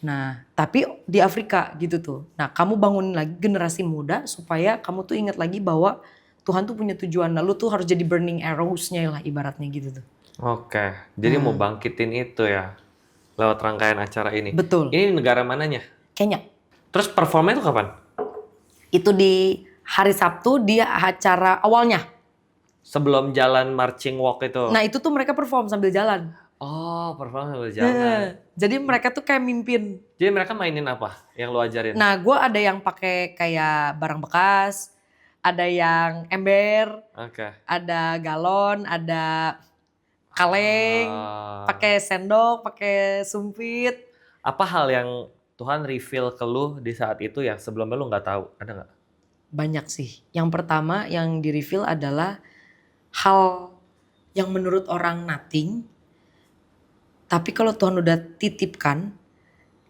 Nah tapi di Afrika gitu tuh. Nah kamu bangunin lagi generasi muda supaya kamu tuh ingat lagi bahwa Tuhan tuh punya tujuan. Nah lu tuh harus jadi burning arrows-nya lah ibaratnya gitu tuh. Oke, jadi mau bangkitin itu ya lewat rangkaian acara ini. Betul. Ini negara mananya? Kenya. Terus performnya itu kapan? Itu di hari Sabtu dia acara awalnya. Sebelum jalan marching walk itu? Nah itu tuh mereka perform sambil jalan. Oh, perform sambil jalan. Jadi mereka tuh kayak mimpin. Jadi mereka mainin apa yang lu ajarin? Nah gue ada yang pakai kayak barang bekas, ada yang ember, ada galon, ada kaleng, pakai sendok, pakai sumpit. Apa hal yang Tuhan reveal ke lu di saat itu yang sebelumnya lu nggak tahu? Ada nggak? Banyak sih. Yang pertama yang di reveal adalah hal yang menurut orang nothing, tapi kalau Tuhan udah titipkan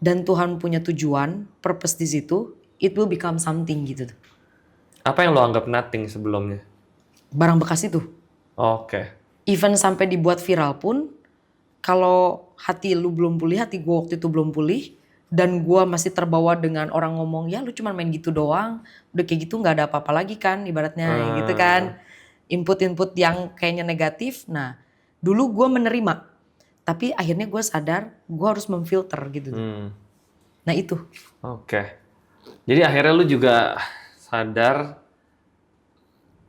dan Tuhan punya tujuan, purpose di situ, it will become something gitu. Apa yang lo anggap nothing sebelumnya? Barang bekas itu. Oke. Even sampai dibuat viral pun, kalau hati lu belum pulih, hati gue waktu itu belum pulih, dan gue masih terbawa dengan orang ngomong, ya lu cuma main gitu doang, udah kayak gitu gak ada apa-apa lagi kan ibaratnya gitu kan. Input-input yang kayaknya negatif, nah dulu gue menerima. Tapi akhirnya gue sadar, gue harus memfilter gitu. Nah itu. Oke. Jadi akhirnya lu juga sadar,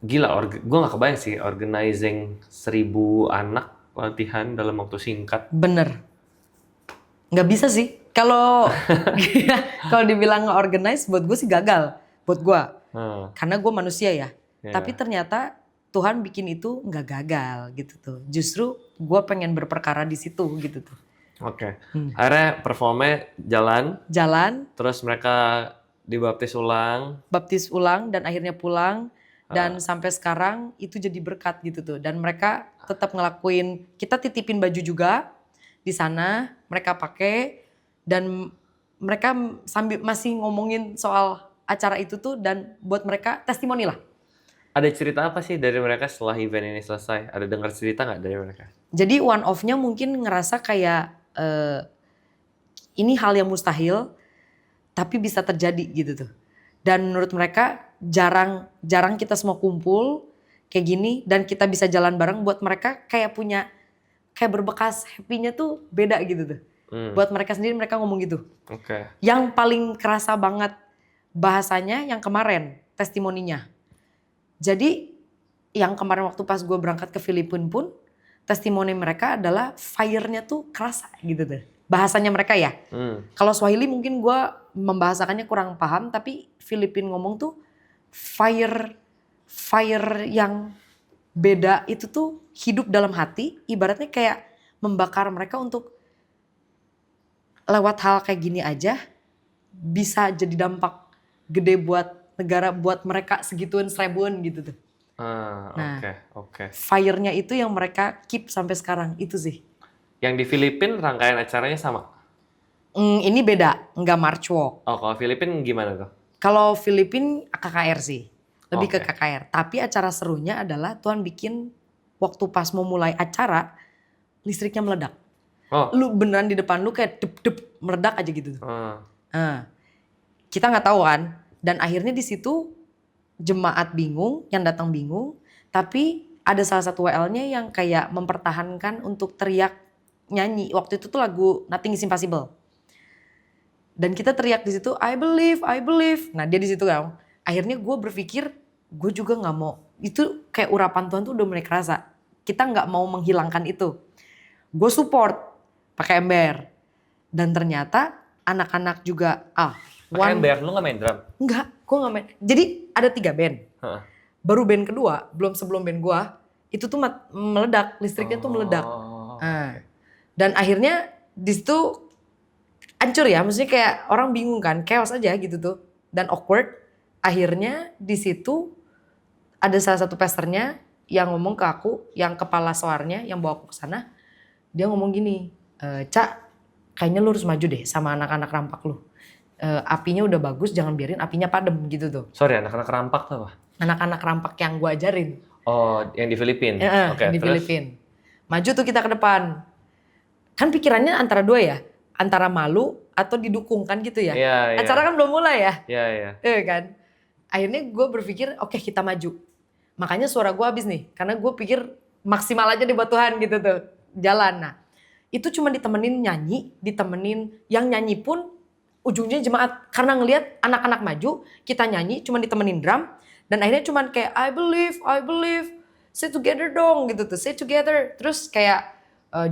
gila, gue gak kebayang sih organizing 1000 anak latihan dalam waktu singkat. Bener. Gak bisa sih. Kalau dibilang nge-organize, buat gue sih gagal. Buat gue. Karena gue manusia ya. Tapi ternyata Tuhan bikin itu gak gagal gitu tuh. Justru gue pengen berperkara di situ gitu tuh. Oke. Akhirnya performnya jalan. Terus mereka dibaptis ulang. Baptis ulang dan akhirnya pulang. Dan sampai sekarang itu jadi berkat gitu tuh. Dan mereka tetap ngelakuin, kita titipin baju juga di sana, mereka pakai dan mereka sambil masih ngomongin soal acara itu tuh, dan buat mereka testimoni lah. Ada cerita apa sih dari mereka setelah event ini selesai? Ada dengar cerita nggak dari mereka? Jadi one of-nya mungkin ngerasa kayak ini hal yang mustahil tapi bisa terjadi gitu tuh. Dan menurut mereka jarang kita semua kumpul kayak gini dan kita bisa jalan bareng. Buat mereka kayak punya, kayak berbekas happy-nya tuh beda gitu tuh. Buat mereka sendiri mereka ngomong gitu. Yang paling kerasa banget bahasanya yang kemarin testimoninya. Jadi yang kemarin waktu pas gue berangkat ke Filipina pun testimoni mereka adalah fire-nya tuh kerasa gitu tuh. Bahasanya mereka ya. Kalau Swahili mungkin gue membahasakannya kurang paham, tapi Filipin ngomong tuh fire yang beda itu tuh hidup dalam hati, ibaratnya kayak membakar mereka untuk lewat hal kayak gini aja bisa jadi dampak gede buat negara, buat mereka segituan seribuan gitu tuh. Nah, Oke. fire-nya itu yang mereka keep sampai sekarang, itu sih. Yang di Filipina rangkaian acaranya sama? Ini beda, nggak march walk. Oh, kalau Filipina gimana tuh? Kalau Filipin KKR sih, lebih ke Oke. KKR. Tapi acara serunya adalah Tuhan bikin waktu pas mau mulai acara, listriknya meledak. Oh. Lu beneran di depan lu kayak dep meledak aja gitu. Ah. Kita nggak tahu kan, dan akhirnya di situ jemaat bingung, yang datang bingung, tapi ada salah satu WL-nya yang kayak mempertahankan untuk teriak nyanyi. Waktu itu tuh lagu Nothing is Impossible. Dan kita teriak di situ, I believe, I believe. Nah dia di situ kan. Akhirnya gue berpikir, gue juga nggak mau. Itu kayak urapan Tuhan tuh udah mulai kerasa. Kita nggak mau menghilangkan itu. Gue support pakai ember. Dan ternyata anak-anak juga pakai ember, lu nggak main drum? Enggak, gue nggak main. Jadi ada 3 band. Baru band kedua, sebelum band gue, itu tuh meledak, listriknya tuh meledak. Dan akhirnya di situ hancur ya, maksudnya kayak orang bingung kan, chaos aja gitu tuh, dan awkward. Akhirnya di situ ada salah satu pastornya yang ngomong ke aku, yang kepala soarnya yang bawa aku ke sana, dia ngomong gini, Cak, kayaknya lu harus maju deh sama anak-anak rampak lu. Apinya udah bagus, jangan biarin apinya padam gitu tuh. Sorry, anak-anak rampak tuh apa? Anak-anak rampak yang gue ajarin. Oh, yang di Filipina. Oke, di Filipina. Maju tuh kita ke depan. Kan pikirannya antara dua ya. Antara malu atau didukung kan gitu ya. Iya. Acara kan belum mulai ya. Iya. Kan. Akhirnya gue berpikir oke, kita maju. Makanya suara gue habis nih. Karena gue pikir maksimal aja deh buat Tuhan gitu tuh. Jalan. Nah itu cuma ditemenin nyanyi. Ditemenin yang nyanyi pun ujungnya jemaat. Karena ngelihat anak-anak maju. Kita nyanyi cuma ditemenin drum. Dan akhirnya cuma kayak I believe. Say together dong gitu tuh. Say together. Terus kayak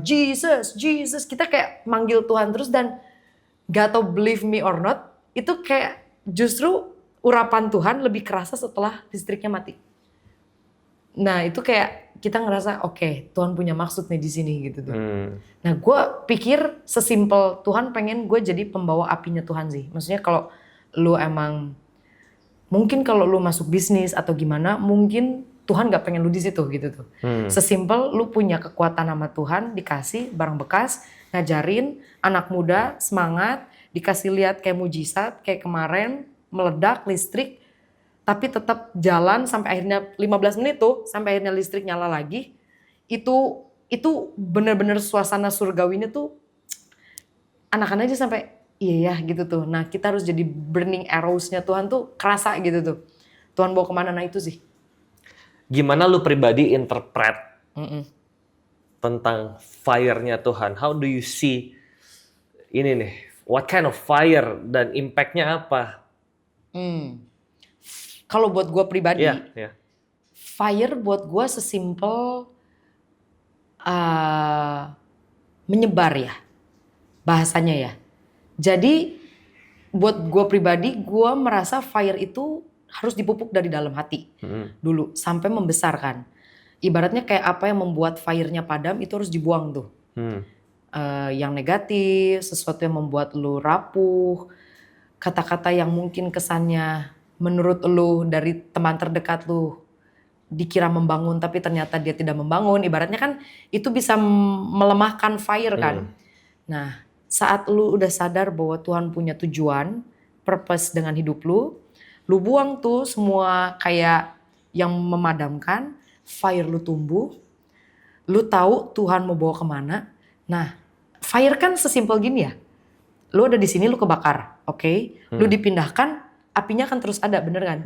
Jesus, kita kayak manggil Tuhan terus, dan gak tau believe me or not, itu kayak justru urapan Tuhan lebih kerasa setelah listriknya mati. Nah itu kayak kita ngerasa oke, Tuhan punya maksud nih di sini gitu tuh. Nah gue pikir sesimpel Tuhan pengen gue jadi pembawa apinya Tuhan sih. Maksudnya kalau lu emang, mungkin kalau lu masuk bisnis atau gimana, mungkin Tuhan gak pengen lu di situ gitu tuh. Sesimpel lu punya kekuatan sama Tuhan, dikasih barang bekas, ngajarin anak muda semangat, dikasih lihat kayak mujizat, kayak kemarin meledak listrik, tapi tetap jalan sampai akhirnya 15 menit tuh, sampai akhirnya listrik nyala lagi. Itu bener-bener suasana surgawinya tuh, anak-anak aja sampai iya ya gitu tuh. Nah kita harus jadi burning arrows-nya Tuhan tuh kerasa gitu tuh. Tuhan bawa kemana, nah itu sih. Gimana lu pribadi interpret tentang fire-nya Tuhan? How do you see ini nih? What kind of fire dan impact-nya apa? Kalau buat gue pribadi, fire buat gue sesimpel menyebar ya, bahasanya ya. Jadi buat gue pribadi, gue merasa fire itu harus dipupuk dari dalam hati dulu sampai membesarkan. Ibaratnya kayak apa yang membuat fire-nya padam itu harus dibuang tuh. Yang negatif, sesuatu yang membuat lu rapuh, kata-kata yang mungkin kesannya menurut lu dari teman terdekat lu dikira membangun tapi ternyata dia tidak membangun. Ibaratnya kan itu bisa melemahkan fire kan. Nah saat lu udah sadar bahwa Tuhan punya tujuan, purpose dengan hidup lu buang tuh semua kayak yang memadamkan, fire lu tumbuh, lu tahu Tuhan mau bawa kemana. Nah, fire kan sesimpel gini ya, lu ada di sini lu kebakar, oke? Lu dipindahkan, apinya kan terus ada, bener kan?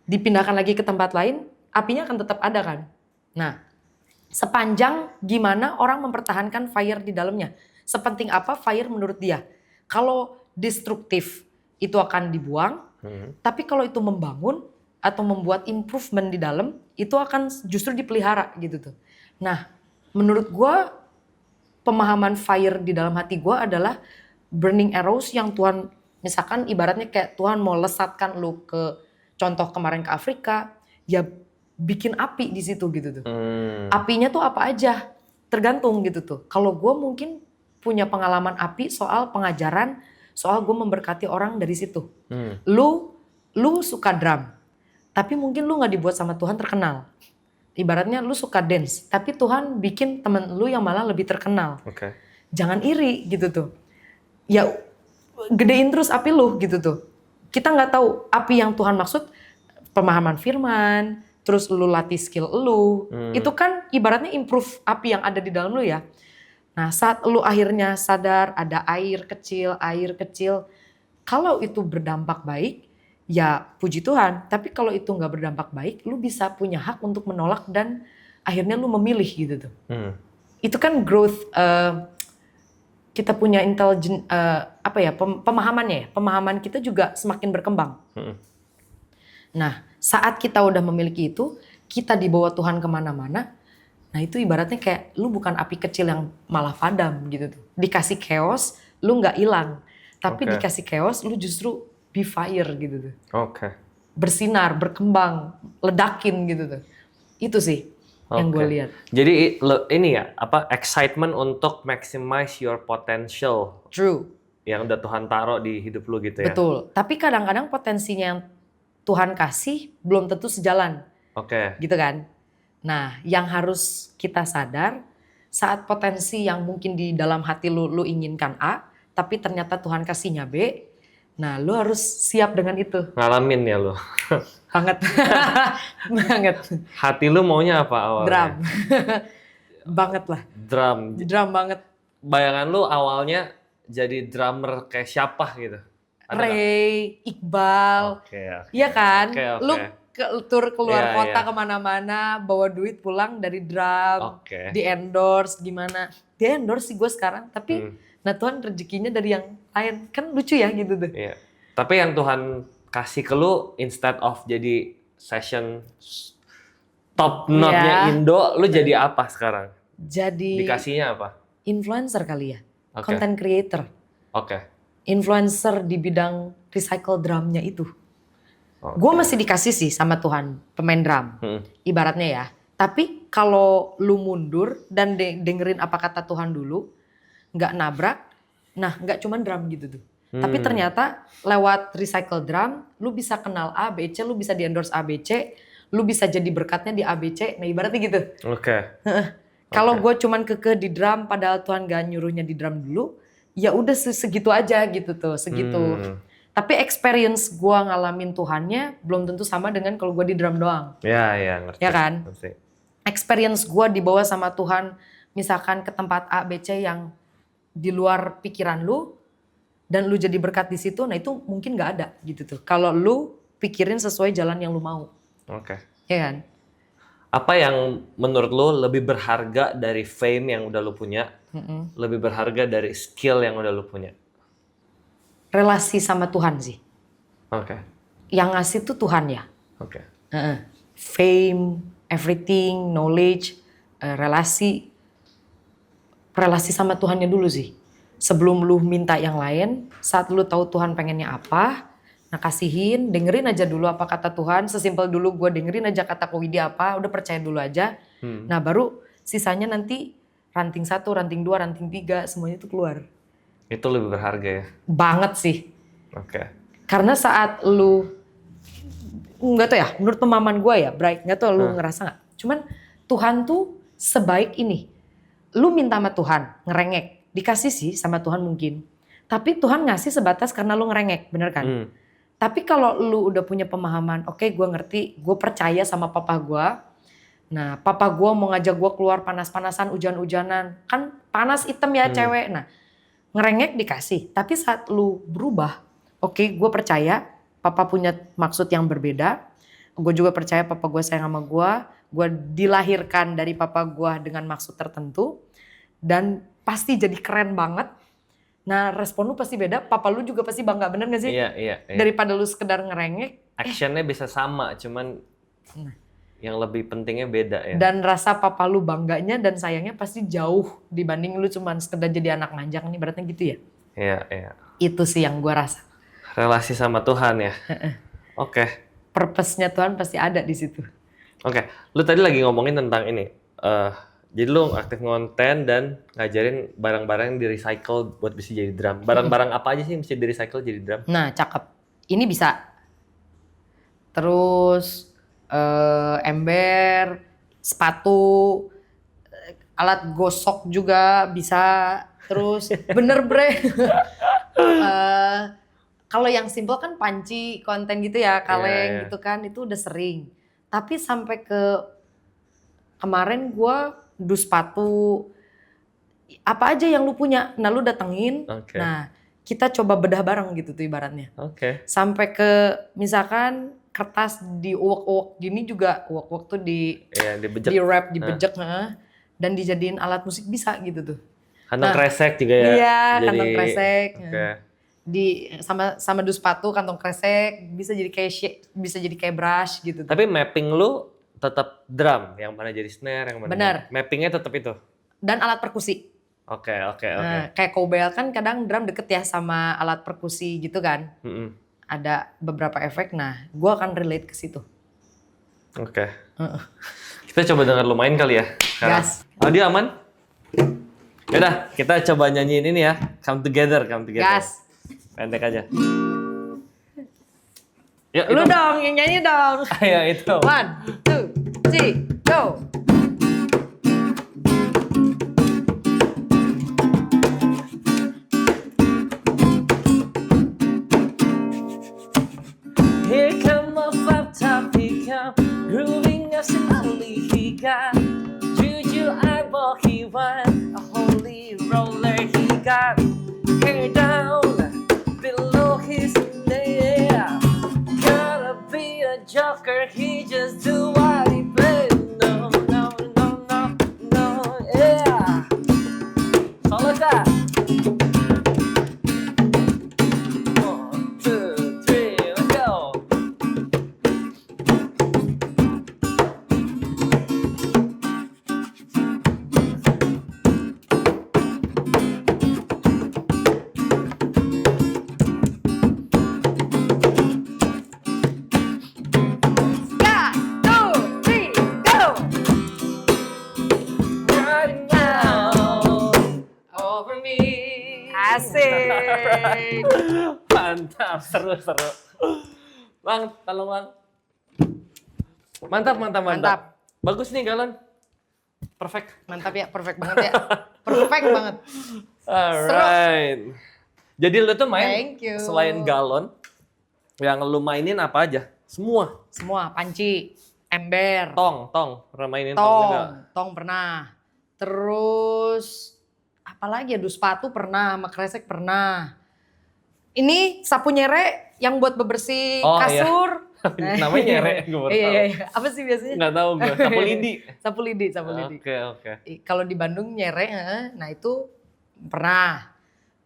Dipindahkan lagi ke tempat lain, apinya akan tetap ada kan? Nah, sepanjang gimana orang mempertahankan fire di dalamnya, sepenting apa fire menurut dia. Kalau destruktif itu akan dibuang. Tapi kalau itu membangun atau membuat improvement di dalam, itu akan justru dipelihara gitu tuh. Nah, menurut gue pemahaman fire di dalam hati gue adalah burning arrows yang Tuhan, misalkan ibaratnya kayak Tuhan mau lesatkan lu ke, contoh kemarin ke Afrika, ya bikin api di situ gitu tuh. Apinya tuh apa aja, tergantung gitu tuh. Kalau gue mungkin punya pengalaman api soal pengajaran Soal gue memberkati orang dari situ. Lu suka drum, tapi mungkin lu nggak dibuat sama Tuhan terkenal. Ibaratnya lu suka dance, tapi Tuhan bikin temen lu yang malah lebih terkenal. Jangan iri gitu tuh. Ya gedein terus api lu gitu tuh. Kita nggak tahu api yang Tuhan maksud pemahaman firman, terus lu latih skill lu. Itu kan ibaratnya improve api yang ada di dalam lu ya. Nah saat lu akhirnya sadar ada air kecil, kalau itu berdampak baik, ya puji Tuhan. Tapi kalau itu nggak berdampak baik, lu bisa punya hak untuk menolak dan akhirnya lu memilih gitu tuh. Itu kan growth, kita punya intelligent, pemahamannya ya. Pemahaman kita juga semakin berkembang. Nah saat kita udah memiliki itu, kita dibawa Tuhan kemana-mana. Nah itu ibaratnya kayak lu bukan api kecil yang malah padam gitu tuh. Dikasih chaos, lu nggak hilang. Tapi dikasih chaos, lu justru be fire gitu tuh. Bersinar, berkembang, ledakin gitu tuh. Itu sih yang gue lihat. Jadi ini ya, excitement untuk maximize your potential. True. Yang udah Tuhan taruh di hidup lu gitu ya. Betul. Tapi kadang-kadang potensinya yang Tuhan kasih belum tentu sejalan. Gitu kan. Nah, yang harus kita sadar saat potensi yang mungkin di dalam hati lu inginkan A, tapi ternyata Tuhan kasihnya B. Nah, lu harus siap dengan itu. Ngalamin ya lu. Banget. Banget. Hati lu maunya apa awalnya? Drum. Banget lah. Drum banget. Bayangan lu awalnya jadi drummer kayak siapa gitu? Ray, Iqbal. Iya kan? Lu tur keluar kota kemana-mana, bawa duit pulang dari drum, di endorse gimana? Di endorse sih gue sekarang, tapi nah Tuhan rezekinya dari yang lain, kan lucu ya gitu tuh. Tapi yang Tuhan kasih ke lu instead of jadi session top note-nya Indo, lu jadi apa sekarang? Jadi dikasihnya apa? Influencer kali ya, content creator. Influencer di bidang recycle drumnya itu. Gue masih dikasih sih sama Tuhan pemain drum, ibaratnya ya. Tapi kalau lu mundur dan dengerin apa kata Tuhan dulu, nggak nabrak, nah nggak cuman drum gitu tuh. Tapi ternyata lewat recycle drum, lu bisa kenal A, B, C, lu bisa di endorse A, B, C, lu bisa jadi berkatnya di A, B, C, nah ibaratnya gitu. Kalau gue cuman kekeh di drum, padahal Tuhan gak nyuruhnya di drum dulu, ya udah segitu aja gitu tuh, segitu. Tapi experience gue ngalamin Tuhannya belum tentu sama dengan kalau gue di drum doang. Ngerti. Ya kan? Ngerti. Experience gue dibawa sama Tuhan misalkan ke tempat A, B, C yang di luar pikiran lu dan lu jadi berkat di situ, nah itu mungkin gak ada gitu tuh. Kalau lu pikirin sesuai jalan yang lu mau. Ya kan? Apa yang menurut lu lebih berharga dari fame yang udah lu punya? Lebih berharga dari skill yang udah lu punya? Relasi sama Tuhan sih. Yang ngasih tuh Tuhan ya. Fame, everything, knowledge, relasi sama Tuhannya dulu sih. Sebelum lu minta yang lain, saat lu tahu Tuhan pengennya apa, nah kasihin, dengerin aja dulu apa kata Tuhan. Sesimpel dulu gue dengerin aja kata Ko Widi apa, udah percaya dulu aja. Nah baru sisanya nanti ranting 1, ranting 2, ranting 3, semuanya itu keluar. Itu lebih berharga ya? Banget sih. Karena saat lu, nggak tau ya, menurut pemahaman gue ya, Bright, nggak tau lu ngerasa nggak? Cuman Tuhan tuh sebaik ini. Lu minta sama Tuhan, ngerengek, dikasih sih sama Tuhan mungkin. Tapi Tuhan ngasih sebatas karena lu ngerengek, bener kan? Tapi kalau lu udah punya pemahaman, oke, gue ngerti, gue percaya sama papa gue. Nah papa gue mau ngajak gue keluar panas-panasan, hujan-hujanan, kan panas hitam ya cewek. Nah ngerengek dikasih, tapi saat lu berubah, oke, gue percaya papa punya maksud yang berbeda. Gue juga percaya papa gue sayang sama gue dilahirkan dari papa gue dengan maksud tertentu. Dan pasti jadi keren banget. Nah respon lu pasti beda, papa lu juga pasti bangga, bener gak sih? Iya. Daripada lu sekedar ngerengek. Actionnya bisa sama, cuman yang lebih pentingnya beda ya. Dan rasa papa lu bangganya dan sayangnya pasti jauh dibanding lu cuman sekedar jadi anak manjang nih, berarti gitu ya? Iya. Itu sih yang gue rasa. Relasi sama Tuhan ya? Purpose-nya Tuhan pasti ada di situ. Lu tadi lagi ngomongin tentang ini, Jadi lu aktif ngonten dan ngajarin barang-barang yang di-recycle buat bisa jadi drum. Barang-barang apa aja sih yang bisa di-recycle jadi drum? Nah, cakep. Ini bisa. Terus ember, sepatu, alat gosok juga bisa. Terus bener bre. Kalau yang simple kan panci, konten gitu ya, kaleng gitu kan, itu udah sering. Tapi sampai ke kemarin gua dus sepatu, apa aja yang lu punya, nah lu datengin, nah kita coba bedah bareng gitu tuh ibaratnya. Sampai ke misalkan kertas di uwek-uwek gini juga, uwek-uwek tuh di wrap, dibejek, dan dijadiin alat musik bisa gitu tuh. Kantong kresek juga ya? Iya, kantong kresek. Sama dus sepatu, kantong kresek, bisa jadi kayak brush gitu. Tapi mapping lu tetap drum, yang mana jadi snare, yang mana. Benar. Mappingnya tetap itu. Dan alat perkusi. Oke. Kayak cowbell kan kadang drum deket ya sama alat perkusi gitu kan. Ada beberapa efek, nah gue akan relate ke situ. Oke. Kita coba denger lu main kali ya. Gas. Audio aman? Yaudah, kita coba nyanyiin ini ya. Come together. Gas. Pendek aja. Yuk, lu dong, yang nyanyi dong. Ayo itu. 1, 2, 3, go. Here come a flap top, he come grooving us in holy he got juju eyeball, he won a holy roller, he got hair down below his neck. Gotta be a joker, he just do what he plays. No, yeah. Solo ka. 1, 2, 3, let's go. Asik. Mantap, seru. Bang, tolong bang. Mantap. Bagus nih galon. Perfect. Mantap ya, perfect banget ya. Perfect banget. Alright. Jadi lu tuh main Thank you. selain galon, yang lu mainin apa aja? Semua, panci, ember. Tong. Pernah mainin tong juga? Tong pernah. Terus apalagi ya, dus sepatu pernah, sama kresek pernah. Ini sapu nyere yang buat bebersih kasur. Iya. Namanya nyere, gue baru tahu. Iya. Apa sih biasanya? Nggak tahu gue, sapu lidi. Sapu lidi. Oke. Kalau di Bandung nyere, nah itu pernah.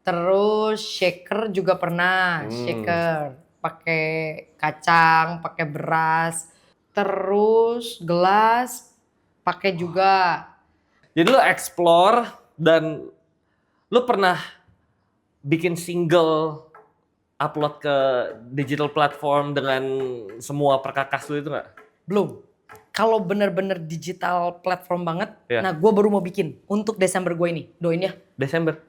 Terus shaker juga pernah, shaker. Pakai kacang, pakai beras. Terus gelas, pakai juga. Jadi lu explore dan lu pernah bikin single upload ke digital platform dengan semua perkakas lu itu nggak? Belum. Kalau bener-bener digital platform banget, nah gue baru mau bikin untuk Desember gue ini. Doain ya. Desember?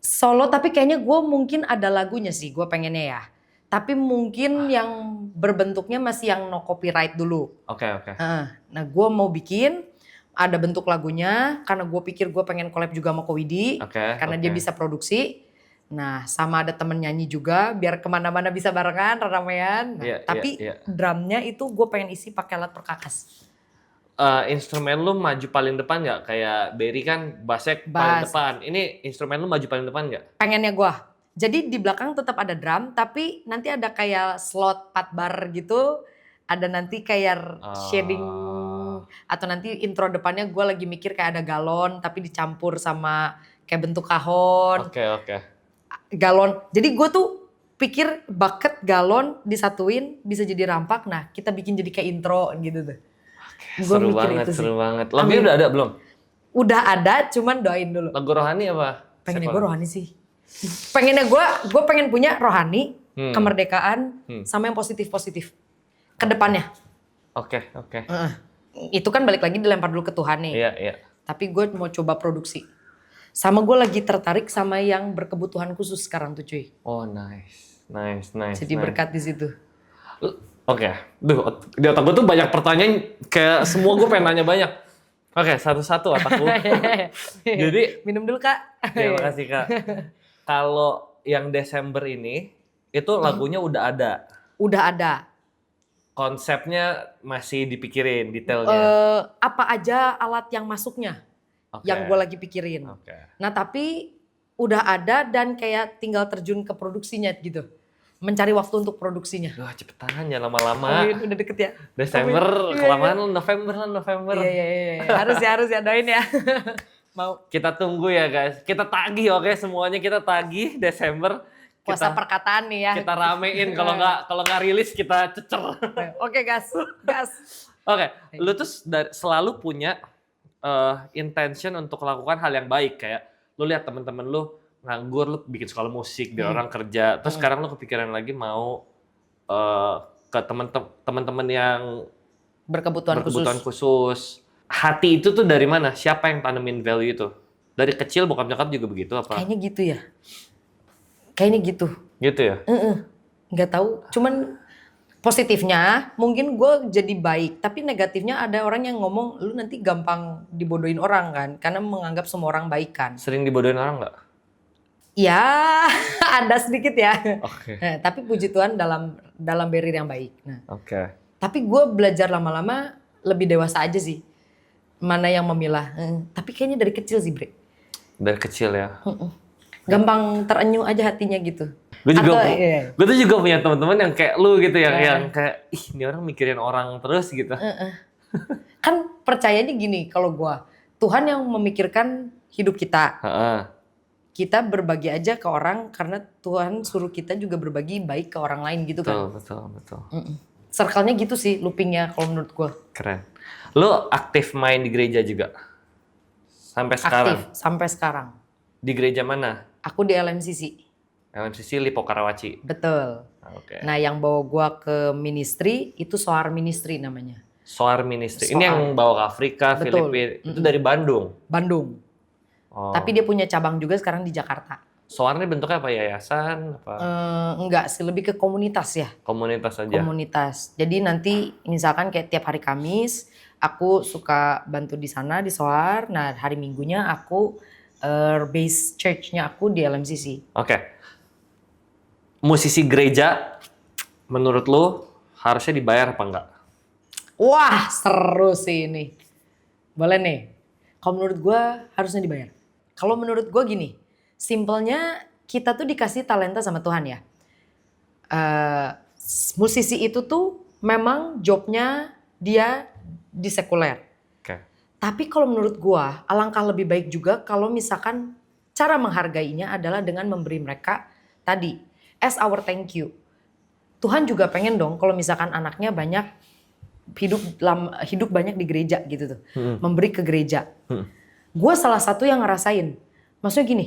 Solo, tapi kayaknya gue mungkin ada lagunya sih, gue pengennya ya. Tapi mungkin yang berbentuknya masih yang no copyright dulu. Oke. Nah gue mau bikin, ada bentuk lagunya, karena gue pikir gue pengen collab juga sama Kowidi, karena dia bisa produksi. Nah sama ada temen nyanyi juga, biar kemana-mana bisa barengan, ramean. Nah, tapi drumnya itu gue pengen isi pakai alat perkakas. Instrumen lu maju paling depan nggak? Kayak Berry kan bassnya paling depan. Ini instrumen lu maju paling depan nggak? Pengennya gue. Jadi di belakang tetap ada drum, tapi nanti ada kayak slot 4 bar gitu. Ada nanti kayak shading, atau nanti intro depannya gue lagi mikir kayak ada galon, tapi dicampur sama kayak bentuk kahon. Oke. Galon. Jadi gue tuh pikir bucket galon disatuin bisa jadi rampak. Nah kita bikin jadi kayak intro gitu tuh. Seru banget. Lagunya udah ada belum? Udah ada, cuman doain dulu. Lagu rohani apa? Pengennya gue rohani sih. Pengennya gue pengen punya rohani, kemerdekaan, sama yang positif-positif ke depannya. Oke. Itu kan balik lagi dilempar dulu ke Tuhan nih. Iya. Tapi gue mau coba produksi. Sama gue lagi tertarik sama yang berkebutuhan khusus sekarang tuh cuy. Oh nice. Jadi berkat di situ. Oke. Duh, di otak gue tuh banyak pertanyaan, kayak semua gue pengen nanya banyak. Oke, satu-satu otakku. Jadi minum dulu Kak. Terima kasih Kak. Kalau yang Desember ini, itu lagunya udah ada. Udah ada. Konsepnya masih dipikirin detailnya. Apa aja alat yang masuknya, yang gue lagi pikirin. Nah tapi udah ada dan kayak tinggal terjun ke produksinya gitu. Mencari waktu untuk produksinya. Wah cepetan, jangan lama-lama. Udah deket ya. Desember, kelamaan November. Iya. Harus ya doain ya. Mau. Kita tunggu ya guys. Kita tagih, oke, semuanya kita tagih Desember. Puasa perkataan nih ya. Kita ramein, kalau nggak rilis kita cecer. Oke, gas. Oke, lu tuh selalu punya intention untuk melakukan hal yang baik, kayak lu lihat temen-temen lu nganggur, lu bikin sekolah musik biar orang kerja. Terus sekarang lu kepikiran lagi mau ke temen-temen yang berkebutuhan khusus. Hati itu tuh dari mana? Siapa yang tanemin value itu? Dari kecil bokap nyokap juga begitu apa? Kayaknya gitu ya. Kayaknya gitu. Gitu ya? Nggak tahu. Cuman positifnya mungkin gue jadi baik. Tapi negatifnya ada orang yang ngomong lu nanti gampang dibodohin orang kan. Karena menganggap semua orang baik kan. Sering dibodohin orang nggak? Ya ada sedikit ya. Oke. Nah, tapi puji Tuhan dalam barrier yang baik. Nah, Oke. Tapi gue belajar lama-lama lebih dewasa aja sih. Mana yang memilah. Tapi kayaknya dari kecil sih Bre. Dari kecil ya? Gampang terenyuh aja hatinya gitu. Gue tuh juga punya teman-teman yang kayak lu gitu, yang kayak ini orang mikirin orang terus gitu. Kan percayanya gini kalau gue, Tuhan yang memikirkan hidup kita. Kita berbagi aja ke orang karena Tuhan suruh kita juga berbagi baik ke orang lain gitu kan. Betul. Circle-nya gitu sih loopingnya kalau menurut gue. Keren. Lu aktif main di gereja juga? Sampai sekarang? Aktif sampai sekarang. Di gereja mana? Aku di LMCC. LMCC Lipo Karawaci. Betul. Oke. Nah yang bawa gua ke ministry itu Soar Ministry namanya. Soar Ministry. Ini yang bawa ke Afrika, Filipina. Itu dari Bandung. Bandung. Oh. Tapi dia punya cabang juga sekarang di Jakarta. Soar ini bentuknya apa, yayasan? Enggak sih, lebih ke komunitas ya. Komunitas aja. Komunitas. Jadi nanti misalkan kayak tiap hari Kamis aku suka bantu di sana di Soar. Nah hari Minggunya aku base church-nya aku di LMCC. Oke. Musisi gereja, menurut lu harusnya dibayar apa enggak? Wah seru sih ini. Boleh nih. Kalau menurut gue harusnya dibayar. Kalau menurut gue gini, simpelnya kita tuh dikasih talenta sama Tuhan ya. Musisi itu tuh memang jobnya dia di sekuler. Tapi kalau menurut gua, alangkah lebih baik juga kalau misalkan cara menghargainya adalah dengan memberi mereka tadi, as our thank you. Tuhan juga pengen dong kalau misalkan anaknya banyak hidup banyak di gereja gitu tuh, memberi ke gereja. Gua salah satu yang ngerasain, maksudnya gini,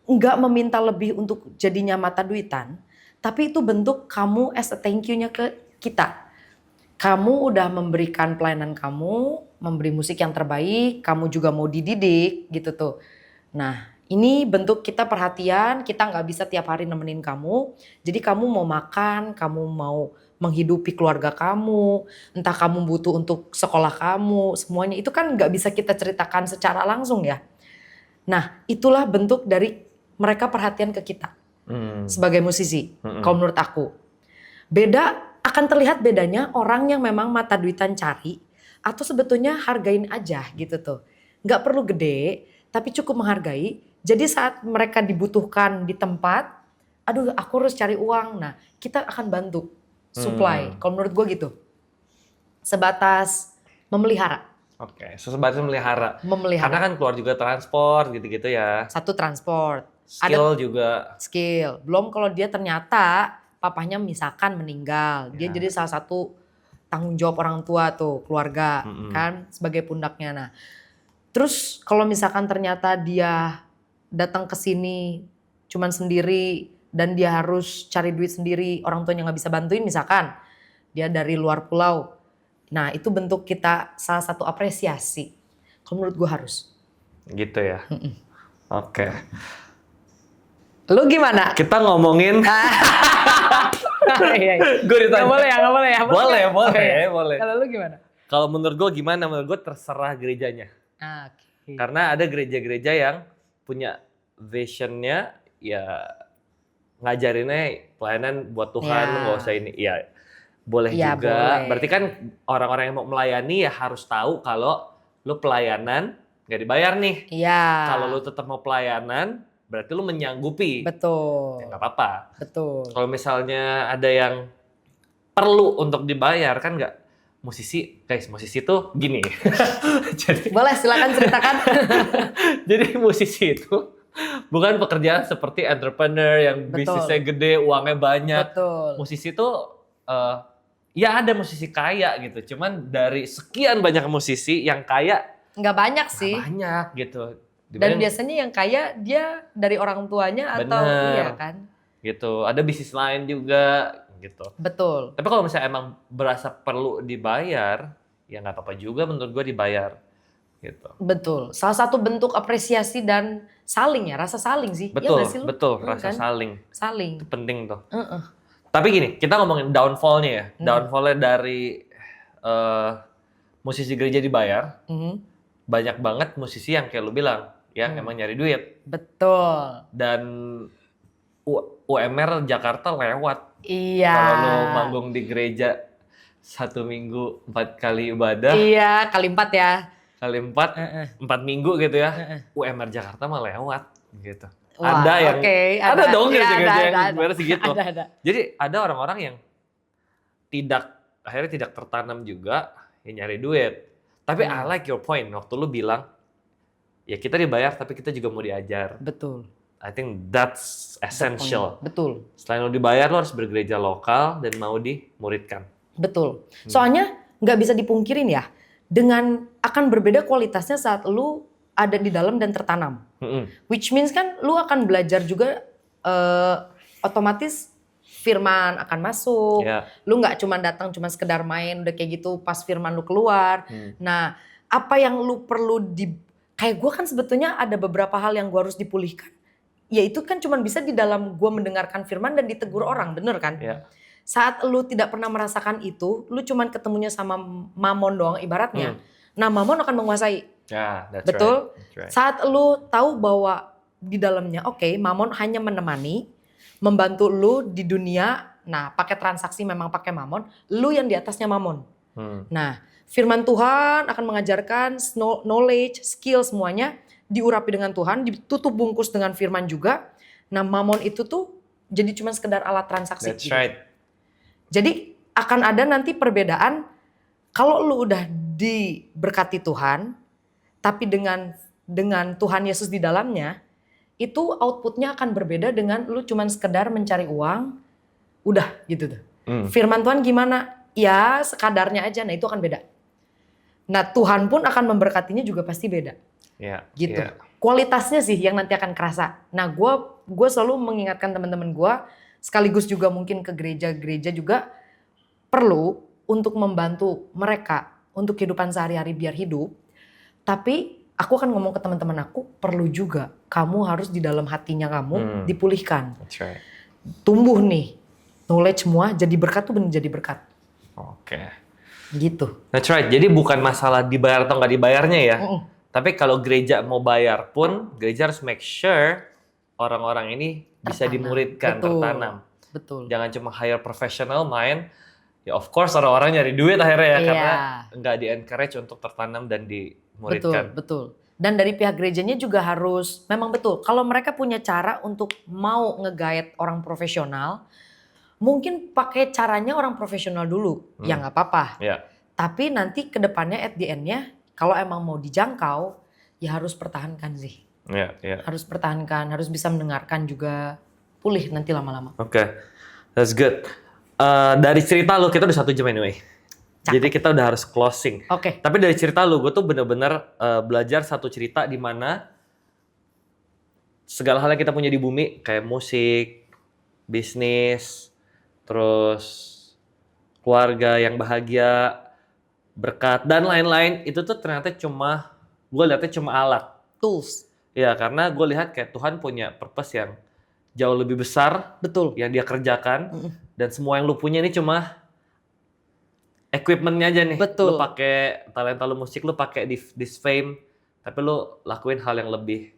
nggak meminta lebih untuk jadinya mata duitan, tapi itu bentuk kamu as a thank you-nya ke kita. Kamu udah memberikan pelayanan kamu, memberi musik yang terbaik, kamu juga mau dididik gitu tuh. Nah ini bentuk kita perhatian, kita nggak bisa tiap hari nemenin kamu. Jadi kamu mau makan, kamu mau menghidupi keluarga kamu, entah kamu butuh untuk sekolah kamu, semuanya itu kan nggak bisa kita ceritakan secara langsung ya. Nah itulah bentuk dari mereka perhatian ke kita sebagai musisi, kalau menurut aku. Akan terlihat bedanya orang yang memang mata duitan cari atau sebetulnya hargain aja gitu tuh. Nggak perlu gede tapi cukup menghargai. Jadi saat mereka dibutuhkan di tempat, aduh aku harus cari uang. Nah kita akan bantu supply. Kalau menurut gue gitu. Sebatas memelihara. Oke, sebatas memelihara. Memelihara. Karena kan keluar juga transport gitu-gitu ya. Satu transport. Skill juga. Skill. Belum kalau dia ternyata papahnya misalkan meninggal, dia jadi salah satu tanggung jawab orang tua tuh, keluarga kan sebagai pundaknya. Nah, terus kalau misalkan ternyata dia datang ke sini cuman sendiri dan dia harus cari duit sendiri, orang tuanya nggak bisa bantuin misalkan, dia dari luar pulau, Nah itu bentuk kita salah satu apresiasi. Kalau menurut gue harus. Gitu ya. Oke. Lu gimana? Kita ngomongin. Gue ditanya. Nggak boleh ya. Boleh. Kalau lu gimana? Kalau menurut gue gimana? Menurut gue terserah gerejanya. Okay. Karena ada gereja-gereja yang punya visionnya ya ngajarinnya pelayanan buat Tuhan, nggak usah ini. Ya boleh juga. Boleh. Berarti kan orang-orang yang mau melayani ya harus tahu kalau lu pelayanan nggak dibayar nih. Iya. Kalau lu tetap mau pelayanan, berarti lu menyanggupi. Betul. Ya nggak apa-apa. Betul. Kalau misalnya ada yang perlu untuk dibayar kan nggak. Musisi tuh gini. Jadi, boleh silakan ceritakan. Jadi musisi itu bukan pekerjaan seperti entrepreneur yang bisnisnya gede, uangnya banyak. Betul. Musisi tuh ya ada musisi kaya gitu. Cuman dari sekian banyak musisi yang kaya nggak banyak sih. Banyak gitu. Dan biasanya yang kaya dia dari orang tuanya atau iya kan? Gitu. Ada bisnis lain juga gitu. Betul. Tapi kalau misalnya emang berasa perlu dibayar, ya nggak apa-apa juga menurut gue dibayar. Gitu. Betul. Salah satu bentuk apresiasi dan saling ya, rasa saling sih. Betul, ya betul. Rasa kan? Saling. Saling. Itu penting tuh. Tapi gini, kita ngomongin downfall-nya ya. Downfall-nya dari musisi gereja dibayar. Banyak banget musisi yang kayak lu bilang, yang emang nyari duit. Betul. Dan UMR Jakarta lewat. Iya. Kalau lu manggung di gereja 1 minggu 4 kali ibadah. Iya, kali 4 ya. Kali 4 minggu gitu ya. UMR Jakarta mah lewat gitu. Wah, ada yang ada dong gereja-gereja yang beres gitu. Ada. Jadi ada orang-orang yang akhirnya tidak tertanam juga yang nyari duit. Tapi I like your point waktu lu bilang ya kita dibayar tapi kita juga mau diajar. Betul. I think that's essential. Betul. Selain lo dibayar, lo harus bergereja lokal dan mau dimuridkan. Betul. Soalnya nggak bisa dipungkirin ya, dengan akan berbeda kualitasnya saat lu ada di dalam dan tertanam. Which means kan lu akan belajar juga otomatis firman akan masuk. Yeah. Lu nggak cuma datang cuma sekedar main udah kayak gitu pas firman lu keluar. Nah, apa yang lu perlu kayak gue kan sebetulnya ada beberapa hal yang gue harus dipulihkan. Ya itu kan cuma bisa di dalam gue mendengarkan firman dan ditegur orang, bener kan? Yeah. Saat lu tidak pernah merasakan itu, lu cuma ketemunya sama mamon doang ibaratnya. Nah mamon akan menguasai. Yeah, that's betul? Right. That's right. Saat lu tahu bahwa di dalamnya, oke, mamon hanya menemani, membantu lu di dunia. Nah pakai transaksi memang pakai mamon, lu yang di atasnya mamon. Nah firman Tuhan akan mengajarkan knowledge, skill semuanya. Diurapi dengan Tuhan, ditutup bungkus dengan firman juga. Nah mamon itu tuh jadi cuma sekedar alat transaksi. That's right. Jadi akan ada nanti perbedaan kalau lu udah diberkati Tuhan, tapi dengan Tuhan Yesus di dalamnya, itu outputnya akan berbeda dengan lu cuma sekedar mencari uang, udah gitu tuh. Firman Tuhan gimana? Ya sekadarnya aja, nah itu akan beda. Nah Tuhan pun akan memberkatinya juga pasti beda. Yeah, gitu. Yeah. Kualitasnya sih yang nanti akan kerasa. Nah, gue selalu mengingatkan teman-teman gue, sekaligus juga mungkin ke gereja-gereja juga perlu untuk membantu mereka untuk kehidupan sehari-hari biar hidup. Tapi aku akan ngomong ke teman-teman aku, perlu juga kamu harus di dalam hatinya kamu dipulihkan. That's right. Tumbuh nih, knowledge semua jadi berkat tuh benar jadi berkat. Oke. Gitu. That's right. Jadi bukan masalah dibayar atau nggak dibayarnya ya. Tapi kalau gereja mau bayar pun, gereja harus make sure orang-orang ini bisa dimuridkan, tertanam. Betul. Jangan cuma hire professional main. Ya of course orang-orang nyari duit akhirnya ya, karena nggak di-encourage untuk tertanam dan dimuridkan. Betul. Dan dari pihak gerejanya juga harus, memang betul, kalau mereka punya cara untuk mau nge-guide orang profesional, mungkin pakai caranya orang profesional dulu, ya nggak apa-apa. Yeah. Tapi nanti ke depannya at the end-nya, kalau emang mau dijangkau, ya harus pertahankan sih. Harus pertahankan, harus bisa mendengarkan juga, pulih nanti lama-lama. Oke, that's good. Dari cerita lu, kita udah 1 jam anyway. Cakep. Jadi kita udah harus closing. Oke. Tapi dari cerita lu, gue tuh bener-bener belajar satu cerita di mana segala hal yang kita punya di bumi, kayak musik, bisnis, terus keluarga yang bahagia, berkat dan lain-lain itu tuh ternyata gue lihatnya cuma alat. Tools. Ya karena gue lihat kayak Tuhan punya purpose yang jauh lebih besar. Betul. Yang dia kerjakan. Dan semua yang lu punya ini cuma equipment-nya aja nih. Betul. Lu pakai talenta lu musik, lu pakai this fame, tapi lu lakuin hal yang lebih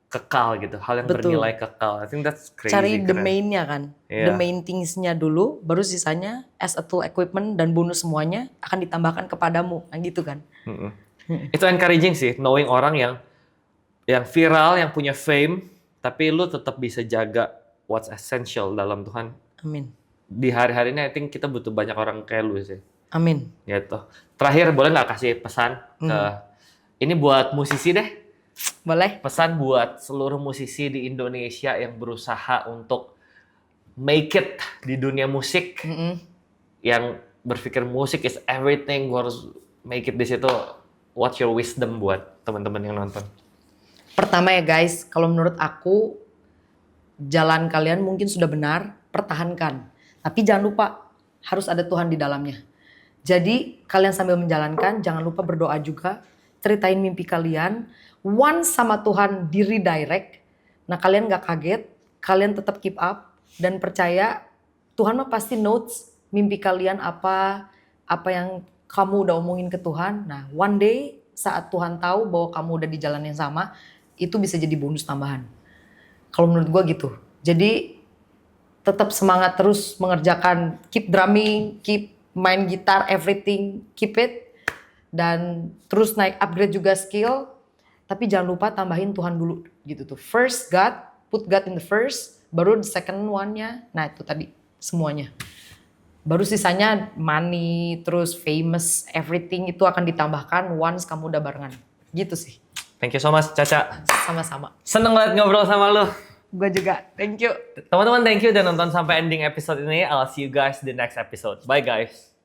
kekal gitu, hal yang Betul. bernilai kekal. I think that's crazy. Cari the keren. main-nya kan, the main things-nya dulu, baru sisanya as a tool equipment dan bonus semuanya akan ditambahkan kepadamu, nah gitu kan. Itu encouraging sih, knowing orang yang viral, yang punya fame, tapi lu tetap bisa jaga what's essential dalam Tuhan. Amin. Di hari-hari ini I think kita butuh banyak orang kayak lu sih. Amin. Gitu. Terakhir boleh nggak kasih pesan ke ini buat musisi deh? Boleh. Pesan buat seluruh musisi di Indonesia yang berusaha untuk make it di dunia musik, yang berpikir musik is everything, gue harus make it di situ. What's your wisdom buat teman-teman yang nonton? Pertama ya guys, kalau menurut aku jalan kalian mungkin sudah benar, pertahankan. Tapi jangan lupa harus ada Tuhan di dalamnya. Jadi kalian sambil menjalankan, jangan lupa berdoa juga, ceritain mimpi kalian. Once sama Tuhan di redirect, nah kalian gak kaget, kalian tetap keep up dan percaya Tuhan mah pasti notes mimpi kalian apa yang kamu udah omongin ke Tuhan. Nah one day saat Tuhan tahu bahwa kamu udah di jalan yang sama, itu bisa jadi bonus tambahan. Kalau menurut gue gitu. Jadi tetap semangat terus mengerjakan, keep drumming, keep main gitar, everything, keep it. Dan terus naik upgrade juga skill. Tapi jangan lupa tambahin Tuhan dulu gitu tuh. First God, put God in the first, baru the second one-nya. Nah itu tadi semuanya. Baru sisanya money, terus famous, everything itu akan ditambahkan once kamu udah barengan. Gitu sih. Thank you so much Caca. Sama-sama. Seneng banget ngobrol sama lu. Gue juga. Thank you. Teman-teman thank you udah nonton sampai ending episode ini. I'll see you guys di next episode. Bye guys.